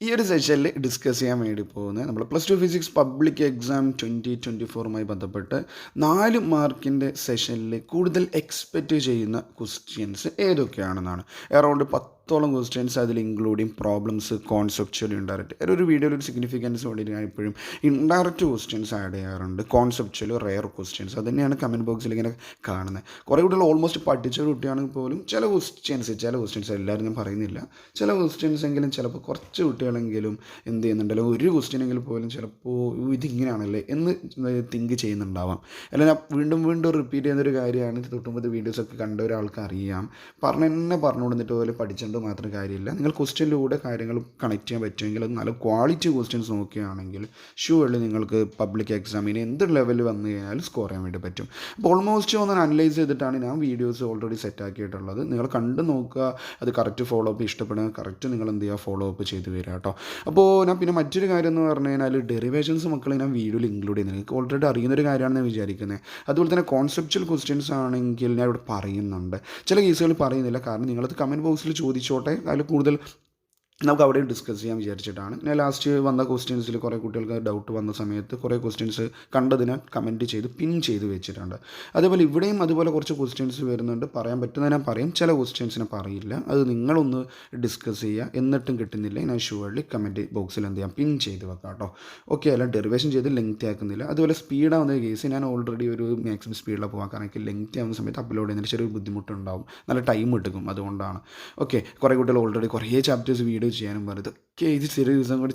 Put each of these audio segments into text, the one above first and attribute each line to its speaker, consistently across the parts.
Speaker 1: ഈ ഒരു സെഷനിൽ ഡിസ്കസ് ചെയ്യാൻ വേണ്ടി പോകുന്നത് നമ്മൾ +2 ഫിസിക്സ് പബ്ലിക് എക്സാം 2024 ബന്ധപ്പെട്ട് 4 മാർക്കിൻ്റെ സെഷനിൽ കൂടുതൽ എക്സ്പെക്റ്റ് ചെയ്യുന്ന ക്വസ്റ്റ്യൻസ് ഏതൊക്കെയാണെന്നാണ്. അറൗണ്ട് 10ഓളം ക്വസ്റ്റ്യൻസ് അതിൽ ഇൻക്ലൂഡിങ് പ്രോബ്ലംസ്, കോൺസെപ്ച്വൽ, ഇൻഡയറക്റ്റ്. ഒരു വീഡിയോയിൽ ഒരു സിഗ്നിഫിക്കൻസ് വേണ്ടി ഞാൻ ഇപ്പോഴും ഇൻഡയറക്റ്റ് ക്വസ്റ്റ്യൻസ് ആഡ് ചെയ്യാറുണ്ട്, കോൺസെപ്ച്വൽ, റെയർ ക്വസ്റ്റ്യൻസ്. അത് തന്നെയാണ് കമൻറ്റ് ബോക്സിൽ ഇങ്ങനെ കാണുന്നത്. കുറേ കുട്ടികൾ ഓൾമോസ്റ്റ് പഠിച്ച കുട്ടിയാണെങ്കിൽ പോലും ചില ക്വസ്റ്റ്യൻസ് എല്ലാവരും ഞാൻ പറയുന്നില്ല, ചില ക്വസ്റ്റ്യൻസ് എങ്കിലും ചിലപ്പോൾ കുറച്ച് കുട്ടികളെങ്കിലും എന്ത് ചെയ്യുന്നുണ്ടല്ലോ, ഒരു ക്വസ്റ്റ്യനെങ്കിലും പോലും ചിലപ്പോൾ ഇതിങ്ങനെയാണല്ലേ എന്ന് തിങ്ക് ചെയ്യുന്നുണ്ടാവാം. അല്ല, ഞാൻ വീണ്ടും വീണ്ടും റിപ്പീറ്റ് ചെയ്യുന്നൊരു കാര്യമാണ്. തൊട്ടുമ്പത് വീഡിയോസൊക്കെ കണ്ട ഒരാൾക്ക് അറിയാം. പറഞ്ഞു കൊടുത്തിട്ട് പോലെ പഠിച്ചുകൊണ്ട് മാത്രം കാര്യമില്ല. നിങ്ങൾ ക്വസ്റ്റ്യനിലൂടെ കാര്യങ്ങൾ കണക്ട് ചെയ്യാൻ പറ്റുമെങ്കിൽ, അത് നല്ല ക്വാളിറ്റി ക്വസ്റ്റ്യൻസ് നോക്കുകയാണെങ്കിൽ ഷുവർലി നിങ്ങൾക്ക് പബ്ലിക് എക്സാമിന് എന്ത് ലെവലിൽ വന്നു കഴിഞ്ഞാലും സ്കോർ ചെയ്യാൻ വേണ്ടി പറ്റും. അപ്പോൾ ഓൾമോസ്റ്റ് ഒന്ന് അനലൈസ് ചെയ്തിട്ടാണ് ഞാൻ വീഡിയോസ് ഓൾറെഡി സെറ്റാക്കിയിട്ടുള്ളത്. നിങ്ങൾ കണ്ടു നോക്കുക, അത് കറക്റ്റ് ഫോളോ അപ്പ് ഇഷ്ടപ്പെടുക, കറക്റ്റ് നിങ്ങൾ എന്ത് ചെയ്യുക, ഫോളോ അപ്പ് ചെയ്ത് വരിക കേട്ടോ. അപ്പോൾ ഞാൻ പിന്നെ മറ്റൊരു കാര്യം എന്ന് പറഞ്ഞു കഴിഞ്ഞാൽ ഡെറിവേഷൻസ് മക്കളെ ഞാൻ വീഡിയോയിൽ ഇൻക്ലൂഡ് ചെയ്യുന്നത് നിങ്ങൾക്ക് ഓൾറെഡി അറിയുന്നൊരു കാര്യമാണെന്ന് ഞാൻ വിചാരിക്കുന്നത്. അതുപോലെ തന്നെ കോൺസെപ്ച്വൽ ക്വസ്റ്റ്യൻസ് ആണെങ്കിൽ ഞാൻ ഇവിടെ പറയുന്നുണ്ട്, ചില കേസുകൾ പറയുന്നില്ല, കാരണം നിങ്ങളത് കമൻറ്റ് ബോക്സിൽ ചോദിച്ചോട്ടെ, അതിൽ കൂടുതൽ നമുക്ക് അവിടെ ഡിസ്കസ് ചെയ്യാൻ വിചാരിച്ചിട്ടാണ്. ഞാൻ ലാസ്റ്റ് വന്ന ക്വസ്റ്റ്യൻസിൽ കുറേ കുട്ടികൾക്ക് ഡൗട്ട് വന്ന സമയത്ത് കുറേ ക്വസ്റ്റ്യൻസ് കണ്ടതിനെ കമൻറ്റ് ചെയ്ത് പിൻ ചെയ്ത് വെച്ചിട്ടുണ്ട്. അതേപോലെ ഇവിടെയും അതുപോലെ കുറച്ച് ക്വസ്റ്റ്യൻസ് വരുന്നുണ്ട്. പറയാൻ പറ്റുന്ന ഞാൻ പറയും, ചില ക്വസ്റ്റ്യൻസിനെ പറയില്ല. അത് നിങ്ങളൊന്ന് ഡിസ്കസ് ചെയ്യുക. എന്നിട്ടും കിട്ടുന്നില്ല, ഞാൻ ഷുവർലി കമൻറ്റ് ബോക്സിൽ എന്ത് ചെയ്യാം, പിൻ ചെയ്ത് വെക്കാം കേട്ടോ. ഓക്കെ, അല്ല ഡെറിവേഷൻ ചെയ്ത് ലെങ്ത് ആക്കുന്നില്ല. അതുപോലെ സ്പീഡാവുന്ന കേസ് ഞാൻ ഓൾറെഡി ഒരു മാക്സിമം സ്പീഡിലാണ് പോകാൻ, കാരണം എനിക്ക് ലെങ്ത് ആവുന്ന സമയത്ത് അപ്ലോഡ് ചെയ്യുന്നതിന് ചെറിയൊരു ബുദ്ധിമുട്ടുണ്ടാവും, നല്ല ടൈം എടുക്കും, അതുകൊണ്ടാണ്. ഓക്കെ, കുറേ കുട്ടികൾ ഓൾറെഡി കുറേ ചാപ്റ്റേഴ്സ് വീഡിയോ ചെയ്യാനും പറഞ്ഞത്, ഒക്കെ ഇത് ചെറിയ ദിവസം കൂടി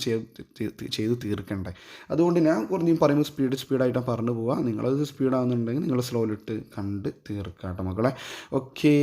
Speaker 1: ചെയ്ത് തീർക്കണ്ടേ. അതുകൊണ്ട് ഞാൻ കുറഞ്ഞ് പറയുമ്പോൾ സ്പീഡായിട്ടാണ് പറഞ്ഞു പോവുക. നിങ്ങളത് സ്പീഡാകുന്നുണ്ടെങ്കിൽ നിങ്ങൾ സ്ലോയിലിട്ട് കണ്ട് തീർക്കാട്ടോ മക്കളെ. ഓക്കെ,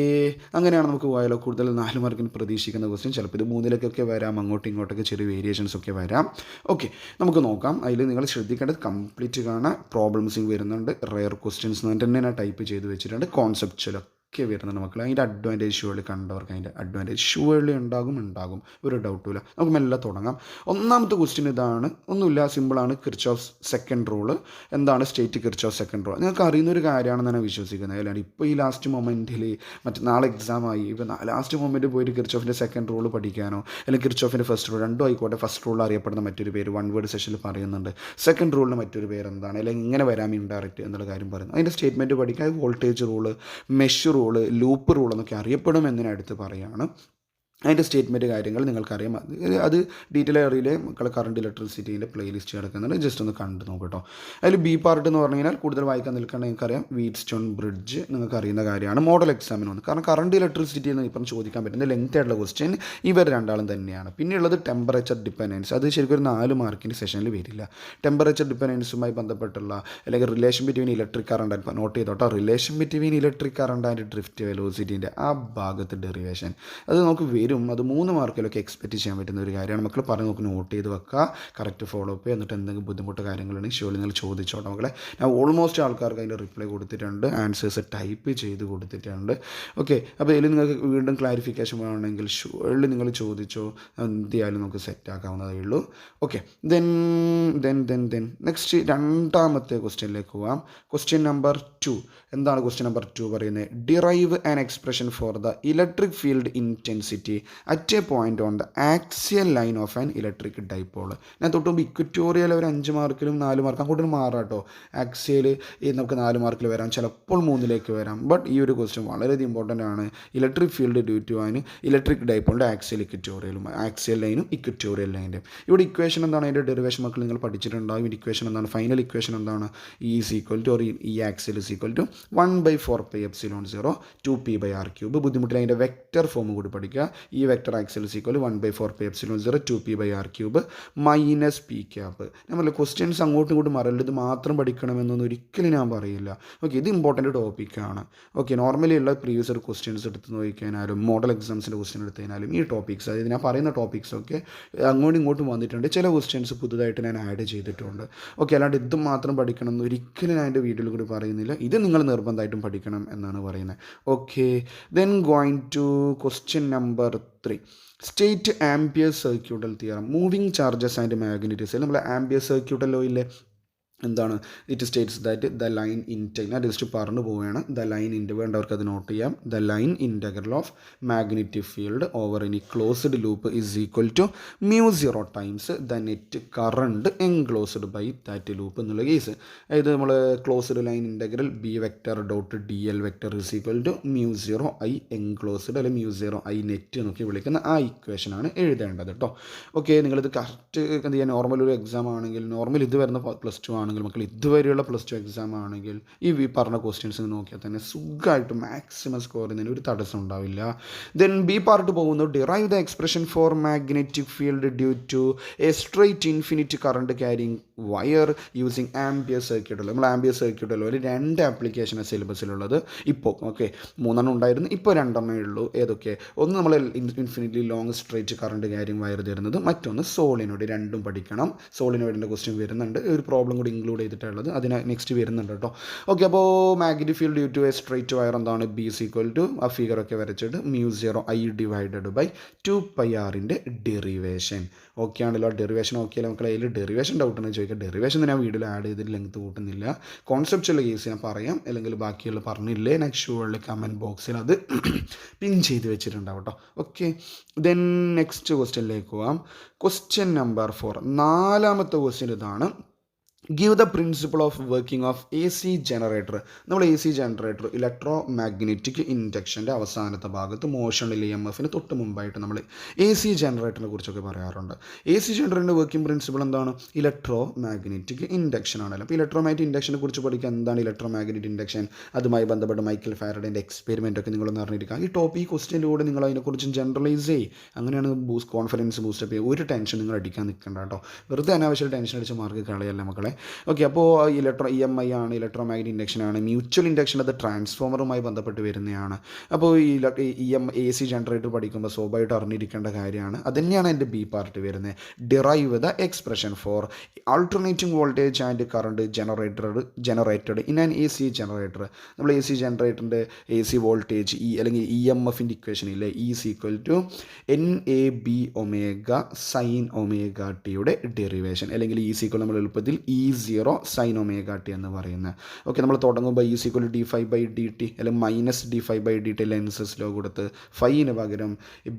Speaker 1: അങ്ങനെയാണ് നമുക്ക് പോയാലോ. കൂടുതൽ 4 മാർക്കിന് പ്രതീക്ഷിക്കുന്ന ക്വസ്റ്റ്യൻ ചിലപ്പോൾ ഇത് 3 വരാം, അങ്ങോട്ടും ഇങ്ങോട്ടൊക്കെ ചെറിയ വേരിയേഷൻസ് ഒക്കെ വരാം. ഓക്കെ, നമുക്ക് നോക്കാം. അതിൽ നിങ്ങൾ ശ്രദ്ധിക്കേണ്ടത് കംപ്ലീറ്റ് കാണാൻ പ്രോബ്ലംസിങ് വരുന്നുണ്ട്, റെയർ ക്വസ്റ്റ്യൻസ് തന്നെ ഞാൻ ടൈപ്പ് ചെയ്ത് വെച്ചിട്ടുണ്ട്, കോൺസെപ്ച്വൽ ഒക്കെ വരുന്നുണ്ട് മക്കളെ. അതിൻ്റെ അഡ്വാൻറ്റേജ് ഷുവർലി കണ്ടവർക്ക് അതിൻ്റെ അഡ്വാൻറ്റേജ് ഷുവർലി ഉണ്ടാകും, ഒരു ഡൗട്ടുമില്ല. നമുക്ക് മെല്ലെ തുടങ്ങാം. ഒന്നാമത്തെ ക്വസ്റ്റ്യൻ ഇതാണ്, ഒന്നുമില്ല, സിമ്പിളാണ്. കിർച്ചോഫ് സെക്കൻഡ് റൂള് എന്താണ്? സ്റ്റേറ്റ് കിർച്ചോഫ് സെക്കൻഡ് റൂൾ നിങ്ങൾക്ക് അറിയുന്നൊരു കാര്യമാണെന്ന് ഞാൻ വിശ്വസിക്കുന്നത്. അല്ലാണ്ട് ഇപ്പോൾ ഈ ലാസ്റ്റ് മൊമെൻറ്റിൽ നാളെ എക്സാമായി, ഇപ്പോൾ ലാസ്റ്റ് മൊമെൻറ്റ് പോയിട്ട് കിർച്ചോഫിൻ്റെ സെക്കൻഡ് റൂൾ പഠിക്കാനോ, അല്ലെങ്കിൽ കിർച്ചോഫിൻ്റെ ഫസ്റ്റ് റൂൾ, രണ്ടും ആയിക്കോട്ടെ. ഫസ്റ്റ് റൂൾ അറിയപ്പെടുന്ന മറ്റൊരു പേര് വൺ വേർഡ് സെഷനിൽ പറയുന്നുണ്ട്. സെക്കൻഡ് റൂളിന് മറ്റൊരു പേര് എന്താണ്, അല്ലെങ്കിൽ ഇങ്ങനെ വരാം ഇൻഡയറക്റ്റ് എന്നുള്ള കാര്യം പറയുന്നത്. അതിൻ്റെ സ്റ്റേറ്റ്മെൻറ്റ് പഠിക്കാൻ voltage rule, mesh rule, loop rule എന്നൊക്കെ അറിയപ്പെടും എന്നതിനടുത്ത് പറയുകയാണ്. അതിൻ്റെ സ്റ്റേറ്റ്മെൻറ്റ് കാര്യങ്ങൾ നിങ്ങൾക്കറിയാം. അത് ഡീറ്റെയിൽ അറിയില്ലേ മക്കളെ, കറണ്ട് ഇലക്ട്രിസിറ്റീൻ്റെ പ്ലേലിസ്റ്റ് കിടക്കുന്നുണ്ട്, ജസ്റ്റ് ഒന്ന് കണ്ടു നോക്കട്ടോ. അതിൽ ബി പാർട്ട് എന്ന് പറഞ്ഞു കഴിഞ്ഞാൽ കൂടുതൽ വായിക്കാൻ നിൽക്കേണ്ട നിങ്ങൾക്കറിയാം, വീറ്റ് സ്റ്റോൺ ബ്രിഡ്ജ് നിങ്ങൾക്ക് അറിയുന്ന കാര്യമാണ്. മോഡൽ എക്സാമിന് വന്നു, കാരണം കറണ്ട് ഇലക്ട്രിസിറ്റി എന്ന് ഇപ്പം ചോദിക്കാൻ പറ്റുന്ന ലെങ്ത് ആയിട്ടുള്ള ക്വസ്റ്റ്യൻ ഇവർ രണ്ടാളും തന്നെയാണ്. പിന്നെയുള്ളത് ടെമ്പറേച്ചർ ഡിപ്പെൻഡൻസ്, അത് ശരിക്കും ഒരു 4 മാർക്കിൻ്റെ സെഷനിൽ വരില്ല. ടെമ്പറേച്ചർ ഡിപ്പെൻഡൻസുമായി ബന്ധപ്പെട്ടുള്ള അല്ലെങ്കിൽ relation between electric current and, note ചെയ്തോട്ടോ, relation between electric current and drift വെലോസിറ്റീൻ്റെ ആ ഭാഗത്ത് ഡെറിവേഷൻ അത് നമുക്ക് വരും. അത് 3 മാർക്കിലൊക്കെ എക്സ്പെക്റ്റ് ചെയ്യാൻ പറ്റുന്ന ഒരു കാര്യമാണ്. മക്കൾ പറഞ്ഞ് നോക്കി നോട്ട് ചെയ്ത് വെക്കുക, കറക്റ്റ് ഫോളോ അപ്പ്. എന്നിട്ട് എന്തെങ്കിലും ബുദ്ധിമുട്ട് കാര്യങ്ങളുണ്ടെങ്കിൽ ഷുവർലി നിങ്ങൾ ചോദിച്ചോട്ടെ മക്കളെ. ഞാൻ ഓൾമോസ്റ്റ് ആൾക്കാർക്ക് അതിൻ്റെ റിപ്ലൈ കൊടുത്തിട്ടുണ്ട്, ആൻസേഴ്സ് ടൈപ്പ് ചെയ്ത് കൊടുത്തിട്ടുണ്ട്. ഓക്കെ, അപ്പോൾ ഇതിൽ നിങ്ങൾക്ക് വീണ്ടും ക്ലാരിഫിക്കേഷൻ വേണമെങ്കിൽ ഷുവർലി നിങ്ങൾ ചോദിച്ചോ, എന്തായാലും നമുക്ക് സെറ്റ് ആക്കാവുന്നതേ ഉള്ളൂ. ഓക്കെ, ദെൻ നെക്സ്റ്റ് രണ്ടാമത്തെ ക്വസ്റ്റ്യനിലേക്ക് പോവാം. ക്വസ്റ്റ്യൻ നമ്പർ 2 എന്താണ്? ക്വസ്റ്റ്യൻ നമ്പർ 2 പറയുന്നത്, derive an expression for the electric field intensity at a point on the axial line of an electric dipole. ഞാൻ തൊട്ടുമ്പോൾ ഇക്വറ്റോറിയൽ ഒരു 5 മാർക്കിലും 4 മാർക്ക് അങ്ങോട്ടും മാറാം കേട്ടോ. ആക്സിയൽ നമുക്ക് 4 മാർക്കിൽ വരാം, ചിലപ്പോൾ 3 വരാം. ബട്ട് ഈ ഒരു ക്വസ്റ്റ്യൻ വളരെയധികം ഇമ്പോർട്ടൻ്റ് ആണ്. Electric field due to an electric ഡൈപോളിൻ്റെ ആക്സിയൽ ഇക്വറ്റോറിയലും, ആക്സിയൽ ലൈനും ഇക്വറ്റോറിയൽ ലൈൻ്റെയും. ഇവിടെ ഇക്വേഷൻ എന്താണ്? അതിൻ്റെ ഡെറിവേഷൻ മക്കൾ നിങ്ങൾ പഠിച്ചിട്ടുണ്ടാകും. ഇക്വേഷൻ എന്താണ്? ഫൈനൽ ഇക്വേഷൻ എന്താണ്? E is equal to, E axial is equal to 1/4πε0 2p/r³. ബുദ്ധിമുട്ടിൽ അതിൻ്റെ വെക്റ്റർ ഫോം കൂടി പഠിക്കുക. E vector axial is equal 1/4πε0 2p/r³ minus P cap. നമ്മൾ ക്വസ്റ്റ്യൻസ് അങ്ങോട്ടും ഇങ്ങോട്ടും മറല്ല, ഇത് മാത്രം പഠിക്കണമെന്നൊന്നും ഒരിക്കലും ഞാൻ പറയില്ല. ഓക്കെ, ഇത് ഇമ്പോർട്ടൻ്റ് ടോപ്പിക്കാണ്. ഓക്കെ, നോർമലി ഉള്ള പ്രീവിയസ് ഇയർ ക്വസ്റ്റ്യൻസ് എടുത്ത് നോക്കിക്കഴിഞ്ഞാലും മോഡൽ എക്സാംസിൻ്റെ ക്വസ്റ്റ്യൻ എടുത്തു കഴിഞ്ഞാലും ഈ ടോപ്പിക്സ്, അതായത് ഞാൻ പറയുന്ന ടോപ്പിക്സൊക്കെ അങ്ങോട്ടും ഇങ്ങോട്ടും വന്നിട്ടുണ്ട്. ചില ക്വസ്റ്റ്യൻസ് പുതുതായിട്ട് ഞാൻ ആഡ് ചെയ്തിട്ടുണ്ട്. ഓക്കെ, അല്ലാണ്ട് ഇത് മാത്രം പഠിക്കണം എന്ന് ഒരിക്കലും ഞാൻ എൻ്റെ വീഡിയോയിൽ കൂടി പറയുന്നില്ല. ഇത് നിങ്ങൾ നിർബന്ധമായിട്ടും പഠിക്കണം എന്നാണ് പറയുന്നത്. Okay, then going to question number 3, state Ampere circuital theorem, moving charges and magnetism. നമ്മൾ ആംപിയർ സർക്യൂട്ടൽ ലോയിലെ എന്താണ് it states that the line ഇൻറ്റഗ് ഞാൻ ജസ്റ്റ് പറഞ്ഞു പോവുകയാണ്. ദ ലൈൻ വേണ്ടവർക്ക് അത് നോട്ട് ചെയ്യാം. The line integral of magnetic field over any closed loop is equal to μ0 times the net current enclosed by that loop എന്നുള്ള കേസ്. അതായത് നമ്മൾ closed line integral B vector dot d l vector is equal to μ0 I enclosed അല്ലെങ്കിൽ μ0 I net എന്നൊക്കെ വിളിക്കുന്ന ആ ഇക്വേഷനാണ് എഴുതേണ്ടത് കേട്ടോ. Okay, നിങ്ങളിത് കറക്റ്റ് എന്ത് ചെയ്യുക, നോർമൽ ഒരു എക്സാം ആണെങ്കിൽ, നോർമൽ ഇത് വരുന്ന +2 ആണെങ്കിൽ, മക്കൾ ഇതുവരെയുള്ള +2 എക്സാം ആണെങ്കിൽ ഈ പറഞ്ഞ ക്വസ്റ്റ്യൻസ് നോക്കിയാൽ തന്നെ സുഖമായിട്ട് മാക്സിമം സ്കോർ ചെയ്യുന്നതിന് ഒരു തടസ്സം ഉണ്ടാവില്ല. ദെൻ ബി പാർട്ട് പോകുന്നു. Derive the expression for magnetic field due to a straight infinite current carrying wire using Ampere സർക്യൂട്ടല്ലോ. നമ്മൾ ആംബിയർ സർക്യൂട്ടല്ലോ ഒരു 2 ആപ്ലിക്കേഷനാണ് സിലബസിലുള്ളത്. ഇപ്പോൾ ഓക്കെ 3 ഉണ്ടായിരുന്നു, ഇപ്പോൾ 2 ഉള്ളൂ. ഏതൊക്കെ? ഒന്ന് നമ്മൾ infinitely long straight current carrying wire തരുന്നത്, മറ്റൊന്ന് സോളിനോയിഡ്. രണ്ടും പഠിക്കണം. സോളിനോയിഡിൻ്റെ ക്വസ്റ്റ്യൻ വരുന്നുണ്ട്, ഒരു പ്രോബ്ലം കൂടി ഇൻക്ലൂഡ് ചെയ്തിട്ടുള്ളത്, അതിന് നെക്സ്റ്റ് വരുന്നുണ്ട് കേട്ടോ. ഓക്കെ, അപ്പോൾ magnetic field due to a straight wire എന്താണ്? ബി ഈസ് ഈക്വൽ ടു ആ ഫിഗറൊക്കെ വരച്ചിട്ട് μ0 I divided by 2πr derivation. Okay ആണല്ലോ, ഡെറിവേഷൻ ഓക്കെ അല്ലേ മക്കളെ? അതിൽ ഡെറിവേഷൻ ഡൗട്ട് ഉണ്ടെന്ന് ചോദിക്കാം. ഡെറിവേഷൻ ഞാൻ വീഡിയോയിൽ ആഡ് ചെയ്തിട്ട് ലെങ്ത് കൂട്ടുന്നില്ല. കോൺസെപ്റ്റുള്ള കേസ് ഞാൻ പറയാം, അല്ലെങ്കിൽ ബാക്കിയുള്ള പറഞ്ഞില്ലേ നെക്സ്റ്റ് ഷുവറിൽ കമൻറ്റ് ബോക്സിൽ അത് പിൻ ചെയ്ത് വെച്ചിട്ടുണ്ടാവും കേട്ടോ. ഓക്കെ, ദെൻ നെക്സ്റ്റ് ക്വസ്റ്റ്യനിലേക്ക് പോവാം. ക്വസ്റ്റ്യൻ നമ്പർ 4, 4ാമത്തെ ക്വസ്റ്റ്യൻ ഇതാണ്. Give the principle of working of A C generator. നമ്മൾ A C generator electromagnetic ഇൻഡക്ഷൻ്റെ അവസാനത്തെ ഭാഗത്ത് മോഷണൽ EMFന് തൊട്ട് മുമ്പായിട്ട് നമ്മൾ എ സി ജനറേറ്ററിനെ കുറിച്ചൊക്കെ പറയാറുണ്ട്. എ സി ജനറേറ്ററിൻ്റെ വർക്കിംഗ് പ്രിൻസിപ്പിൾ എന്താണ്? ഇലക്ട്രോ മാഗ്നറ്റിക് ഇൻഡക്ഷൻ ആണല്ലോ. അപ്പോൾ ഇലക്ട്രോ മാഗ്നറ്റിക് ഇൻഡക്ഷനെ കുറിച്ച് പഠിക്കുക. എന്താണ് ഇലക്ട്രോ മാഗ്നറ്റിക് ഇൻഡക്ഷൻ? അതുമായി ബന്ധപ്പെട്ട് മൈക്കൽ ഫാരഡേൻ്റെ എക്സ്പെരിമെൻ്റ് ഒക്കെ നിങ്ങളൊന്ന് അറിഞ്ഞിരിക്കുക. ഈ ക്വസ്റ്റ്യനിലൂടെ നിങ്ങൾ അതിനെക്കുറിച്ച് ജനറലൈസ് ചെയ്യും. അങ്ങനെയാണ് കോൺഫിഡൻസ് ബൂസ്റ്റപ്പ് ചെയ്യുക. ഒരു ടെൻഷൻ നിങ്ങൾ അടിക്കാൻ നിൽക്കണ്ട കേട്ടോ. വെറുതെ അനാവശ്യം ടെൻഷൻ അടിച്ച് മാർക്ക് കളയല്ല മക്കളെ. ഓക്കെ, അപ്പോൾ EMI ആണ്, ഇലക്ട്രോ മാഗ്നറ്റിക് ഇൻഡക്ഷൻ ആണ്. മ്യൂച്വൽ ഇൻഡക്ഷൻ അത് ട്രാൻസ്ഫോമറുമായി ബന്ധപ്പെട്ട് വരുന്നതാണ്. അപ്പോൾ ഈ AC ജനറേറ്റർ പഠിക്കുമ്പോൾ സ്വാഭാവികമായിട്ട് അറിഞ്ഞിരിക്കേണ്ട കാര്യമാണ്. അത് തന്നെയാണ് എൻ്റെ ബി പാർട്ട് വരുന്നത്. Derive the expression for alternating voltage and current generated in an AC generator. നമ്മൾ AC ജനറേറ്ററിൻ്റെ AC വോൾട്ടേജ് അല്ലെങ്കിൽ EMFൻ്റെ ഇക്വേഷൻ ഇല്ലേ, is equal to NAB omega sine omega ടിയുടെ ഡെറിവേഷൻ, അല്ലെങ്കിൽ ഈസ് ഈക്വൽ നമ്മൾ എളുപ്പത്തിൽ E0 സൈൻ ഒമേഗ ടി എന്ന് പറയുന്നത്. ഓക്കെ, നമ്മൾ തുടങ്ങുമ്പോൾ ഈസ് ഈക്വൽ dφ/dt അല്ലെങ്കിൽ -dφ/dt ലെൻസസ് ലോ കൊടുത്ത് ഫൈന് പകരം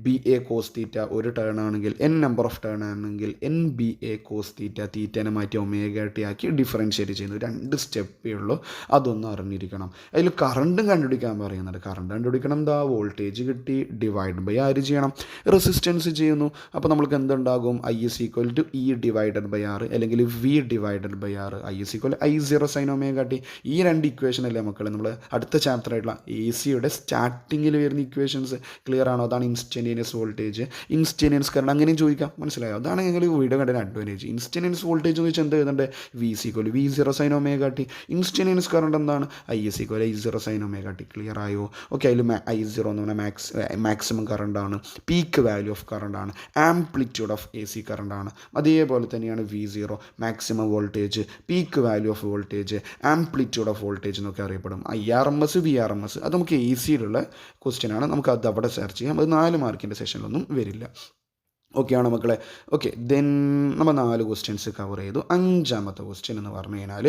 Speaker 1: BA കോസ് തീറ്റ ഒരു ടേൺ ആണെങ്കിൽ N നമ്പർ ഓഫ് ടേൺ ആണെങ്കിൽ NBA കോസ് തീറ്റനെ മാറ്റി ഒമേഗ ടി ആക്കി ഡിഫറൻഷ്യേറ്റ് ചെയ്യുന്നു. 2 സ്റ്റെപ്പേ ഉള്ളൂ, അതൊന്നും അറിഞ്ഞിരിക്കണം. അതിൽ കറണ്ടും കണ്ടുപിടിക്കാൻ പറയുന്നുണ്ട്. കറണ്ട് കണ്ടുപിടിക്കണം, എന്താ വോൾട്ടേജ് കിട്ടി, ഡിവൈഡ് ബൈ ആര് ചെയ്യണം? റെസിസ്റ്റൻസ് ചെയ്യുന്നു. അപ്പോൾ നമ്മൾക്ക് എന്തുണ്ടാകും? I is equal to E divided by R അല്ലെങ്കിൽ V divided by R. I is equal to I0 sine omega t. ഈ 2 ഇക്വേഷൻ അല്ലേ മക്കളെ നമ്മൾ അടുത്ത ചാപ്റ്റർ ആയിട്ടുള്ള AC സ്റ്റാർട്ടിങ്ങിൽ വരുന്ന ഇക്വേഷൻസ്. ക്ലിയർ ആണോ? അതാണ് ഇൻസ്റ്റൻറ്റേനിയസ് വോൾട്ടേജ്, ഇൻസ്റ്റൻറ്റേനിയസ് കറണ്ട്. അങ്ങനെയും ചോദിക്കാം, മനസ്സിലായോ? അതാണ് ഞങ്ങൾ വീഡിയോ കണ്ടതിന് അഡ്വാൻറ്റേജ്. ഇൻസ്റ്റൻറ്റേനിയസ് വോൾട്ടേജ് എന്ന് വെച്ചാൽ എന്താ എഴുതണ്ടേ? V is equal to V0 sine omega t. Instantaneous current എന്താണ്? I is equal to I0 sine omega t. Clear ആയോ? ഓക്കെ, അതിൽ I0 എന്ന് പറഞ്ഞാൽ മാക്സിമം കറണ്ടാണ്, പീക്ക് വാല്യൂ ഓഫ് കറണ്ടാണ്, ആംപ്ലിറ്റ്യൂഡ് ഓഫ് AC കറണ്ടാണ്. അതേപോലെ തന്നെയാണ് V0 maximum voltage, peak value of voltage, amplitude of voltage എന്നൊക്കെ അറിയപ്പെടും. IRMS VRMS അത് നമുക്ക് AC-യിലുള്ള ക്വസ്റ്റ്യനാണ്. നമുക്ക് അത് അവിടെ സെർച്ച് ചെയ്യാം. അത് 4 മാർക്കിൻ്റെ സെഷനിലൊന്നും വരില്ല. ഓക്കെ ആണോ മക്കളെ? ഓക്കെ, ദെൻ നമ്മൾ 4 ക്വസ്റ്റ്യൻസ് കവർ ചെയ്തു. 5ാമത്തെ ക്വസ്റ്റ്യൻ എന്ന് പറഞ്ഞു കഴിഞ്ഞാൽ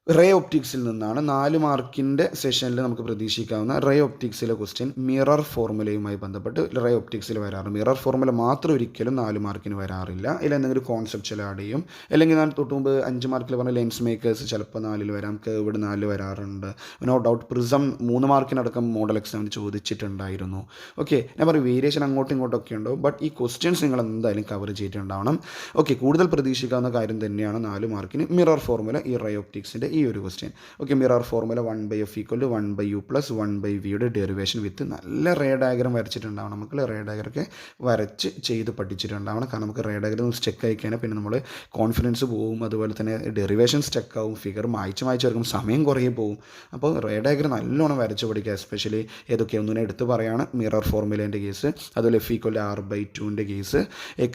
Speaker 1: റേ ഒപ്റ്റിക്സിൽ നിന്നാണ്. 4 മാർക്കിൻ്റെ സെഷനിൽ നമുക്ക് പ്രതീക്ഷിക്കാവുന്ന റേ ഒപ്റ്റിക്സിലെ ക്വസ്റ്റ്യൻ മിറർ ഫോർമുലയുമായി ബന്ധപ്പെട്ട് റേ ഒപ്റ്റിക്സിൽ വരാറ്. മിറർ ഫോർമുല മാത്രം ഒരിക്കലും 4 മാർക്കിന് വരാറില്ല. ഇതിൽ എന്തെങ്കിലും കോൺസെപ്റ്റ് ആഡ് ചെയ്യും. അല്ലെങ്കിൽ ഞാൻ തൊട്ട് മുമ്പ് 5 മാർക്കിൽ പറഞ്ഞ ലെൻസ് മേക്കേഴ്സ് ചിലപ്പോൾ 4 വരാം, കേർവ്ഡ് 4 വരാറുണ്ട്. നോ ഡൗട്ട് പ്രിസം 3 മാർക്കിനടക്കം മോഡൽ എക്സാമിന് ചോദിച്ചിട്ടുണ്ടായിരുന്നു. ഓക്കെ, ഞാൻ പറയും വേരിയേഷൻ അങ്ങോട്ടും ഇങ്ങോട്ടൊക്കെ ഉണ്ടാവും, ബട്ട് ഈ ക്വസ്റ്റ്യൻസ് നിങ്ങൾ എന്തായാലും കവർ ചെയ്തിട്ടുണ്ടാവണം. ഓക്കെ, കൂടുതൽ പ്രതീക്ഷിക്കാവുന്ന കാര്യം തന്നെയാണ് 4 മാർക്കിന് മിറർ ഫോർമുല ഈ റേ ഒപ്റ്റിക്സിൻ്റെ ഈ ഒരു question. Okay, mirror formula 1/f = 1/u + 1/vയുടെ ഡെറിവേഷൻ വിത്ത് നല്ല റേ ഡയഗ്രം വരച്ചിട്ടുണ്ടാവണം. നമുക്ക് റേ ഡയഗ്രമൊക്കെ വരച്ച് ചെയ്ത് പഠിച്ചിട്ടുണ്ടാവണം. കാരണം നമുക്ക് റേ ഡയഗ്രം സ്റ്റെക്ക് ആയി കഴിഞ്ഞാൽ പിന്നെ നമ്മൾ കോൺഫിഡൻസ് പോവും, അതുപോലെ തന്നെ ഡെറിവേഷൻ സ്റ്റെക്ക് ആവും, ഫിഗർ മായ്ച്ച് വരക്കും, സമയം കുറേ പോവും. അപ്പോൾ റേ ഡയഗ്രം നല്ലോണം വരച്ച് പഠിക്കുക. എസ്പെഷ്യലി ഏതൊക്കെ ഒന്നിനെ എടുത്ത് പറയുകയാണ് മിറർ ഫോർമുലേൻ്റെ കേസ്, അതുപോലെ f = r/2ൻ്റെ case,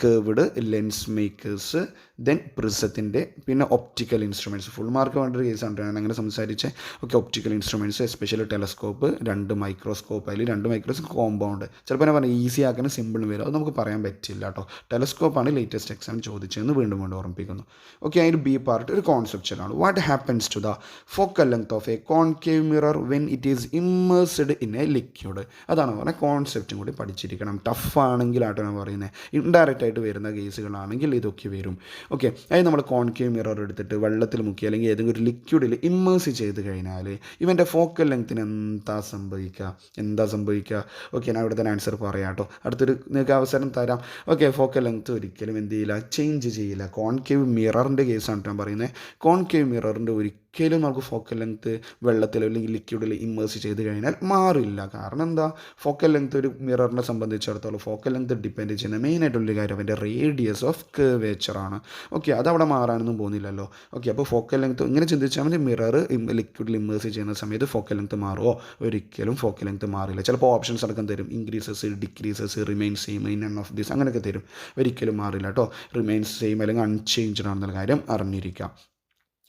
Speaker 1: curved lens makers, then പ്രിസത്തിൻ്റെ, പിന്നെ ഒപ്റ്റിക്കൽ ഇൻസ്ട്രുമെൻറ്റ്സ്. ഫുൾ മാർക്ക് വേണ്ട കേസാണ് ഞാൻ അങ്ങനെ സംസാരിച്ചത്. Okay, optical instruments, especially telescope, 2 microscope, അതിൽ 2 മൈക്രോസ്കോപ്പ് കോമ്പൗണ്ട്. ചിലപ്പോൾ ഞാൻ പറഞ്ഞു ഈസി ആക്കുന്ന സിമ്പിൾ വരും, അത് നമുക്ക് പറയാൻ പറ്റില്ല കേട്ടോ. ടെലസ്കോപ്പാണ് ലേറ്റസ്റ്റ് എക്സാം ചോദിച്ചതെന്ന് വീണ്ടും ഓർമ്മിപ്പിക്കുന്നു. ഓക്കെ, അതിൻ്റെ ബി പാർട്ട് ഒരു കോൺസെപ്റ്റലാണ്. What happens to the focal length of a concave mirror when it is immersed in a liquid? അതാണ് പറഞ്ഞത്. കോൺസെപ്റ്റും കൂടി പഠിച്ചിരിക്കണം. ടഫാണെങ്കിലാട്ടോ ഞാൻ പറയുന്നത്. ഇൻഡയറക്റ്റ് ആയിട്ട് വരുന്ന കേസുകളാണെങ്കിൽ ഇതൊക്കെ വരും. ഓക്കെ, അത് നമ്മൾ കോൺകേവ് മിറർ എടുത്തിട്ട് വെള്ളത്തിൽ മുക്കി അല്ലെങ്കിൽ ഏതെങ്കിലും ഒരു ലിക്വിഡിൽ ഇമ്മേഴ്സ് ചെയ്ത് കഴിഞ്ഞാൽ ഇവൻ്റെ ഫോക്കൽ ലെങ്ത്തിന് എന്താ സംഭവിക്കുക? ഓക്കെ, ഞാൻ ഇവിടെ തന്നെ ആൻസർ പറയാം കേട്ടോ. അടുത്തൊരു നിങ്ങൾക്ക് അവസരം തരാം. ഓക്കെ, ഫോക്കൽ ലെങ്ത്ത് ഒരിക്കലും എന്ത് ചെയ്യില്ല, ചേഞ്ച് ചെയ്യില്ല. കോൺകേവ് മിററിൻ്റെ കേസാണ് ഞാൻ പറയുന്നത്. കോൺകേവ് മിററിൻ്റെ ഒരിക്കലും നമുക്ക് ഫോക്കൽ ലെങ്ത്ത് വെള്ളത്തിൽ അല്ലെങ്കിൽ ലിക്വിഡിൽ ഇമ്മേഴ്സ് ചെയ്ത് കഴിഞ്ഞാൽ മാറില്ല. കാരണം എന്താ, ഫോക്കൽ ലെങ്ത്ത് ഒരു മിററിനെ സംബന്ധിച്ചിടത്തോളം ഫോക്കൽ ലെങ്ത്ത് ഡിപ്പെൻഡ് ചെയ്യുന്ന മെയിനായിട്ടുള്ളൊരു കാര്യം അവൻ്റെ റേഡിയസ് ഓഫ് കർവേച്ചറാണ്. ഓക്കെ, അതവിടെ മാറാനൊന്നും പോകുന്നില്ലല്ലോ. ഓക്കെ, അപ്പോൾ ഫോക്കൽ ലെങ്ത്ത് ഇങ്ങനെ ചിന്തിച്ചാൽ മതി. മിറർ ലിക്വിഡിൽ ഇമ്മേഴ്സ് ചെയ്യുന്ന സമയത്ത് ഫോക്കൽ ലെങ്ത്ത് മാറുമോ? ഒരിക്കലും ഫോക്കൽ ലെങ്ത്ത് മാറില്ല. ചിലപ്പോൾ ഓപ്ഷൻസ് അടക്കം തരും, increases, decreases, remain same, none of this, അങ്ങനെയൊക്കെ തരും. ഒരിക്കലും മാറില്ല കേട്ടോ. റിമെയിൻസ് സെയിം അല്ലെങ്കിൽ അൺചേഞ്ച്ഡ് ആണെന്നുള്ള കാര്യം അറിഞ്ഞിരിക്കാം.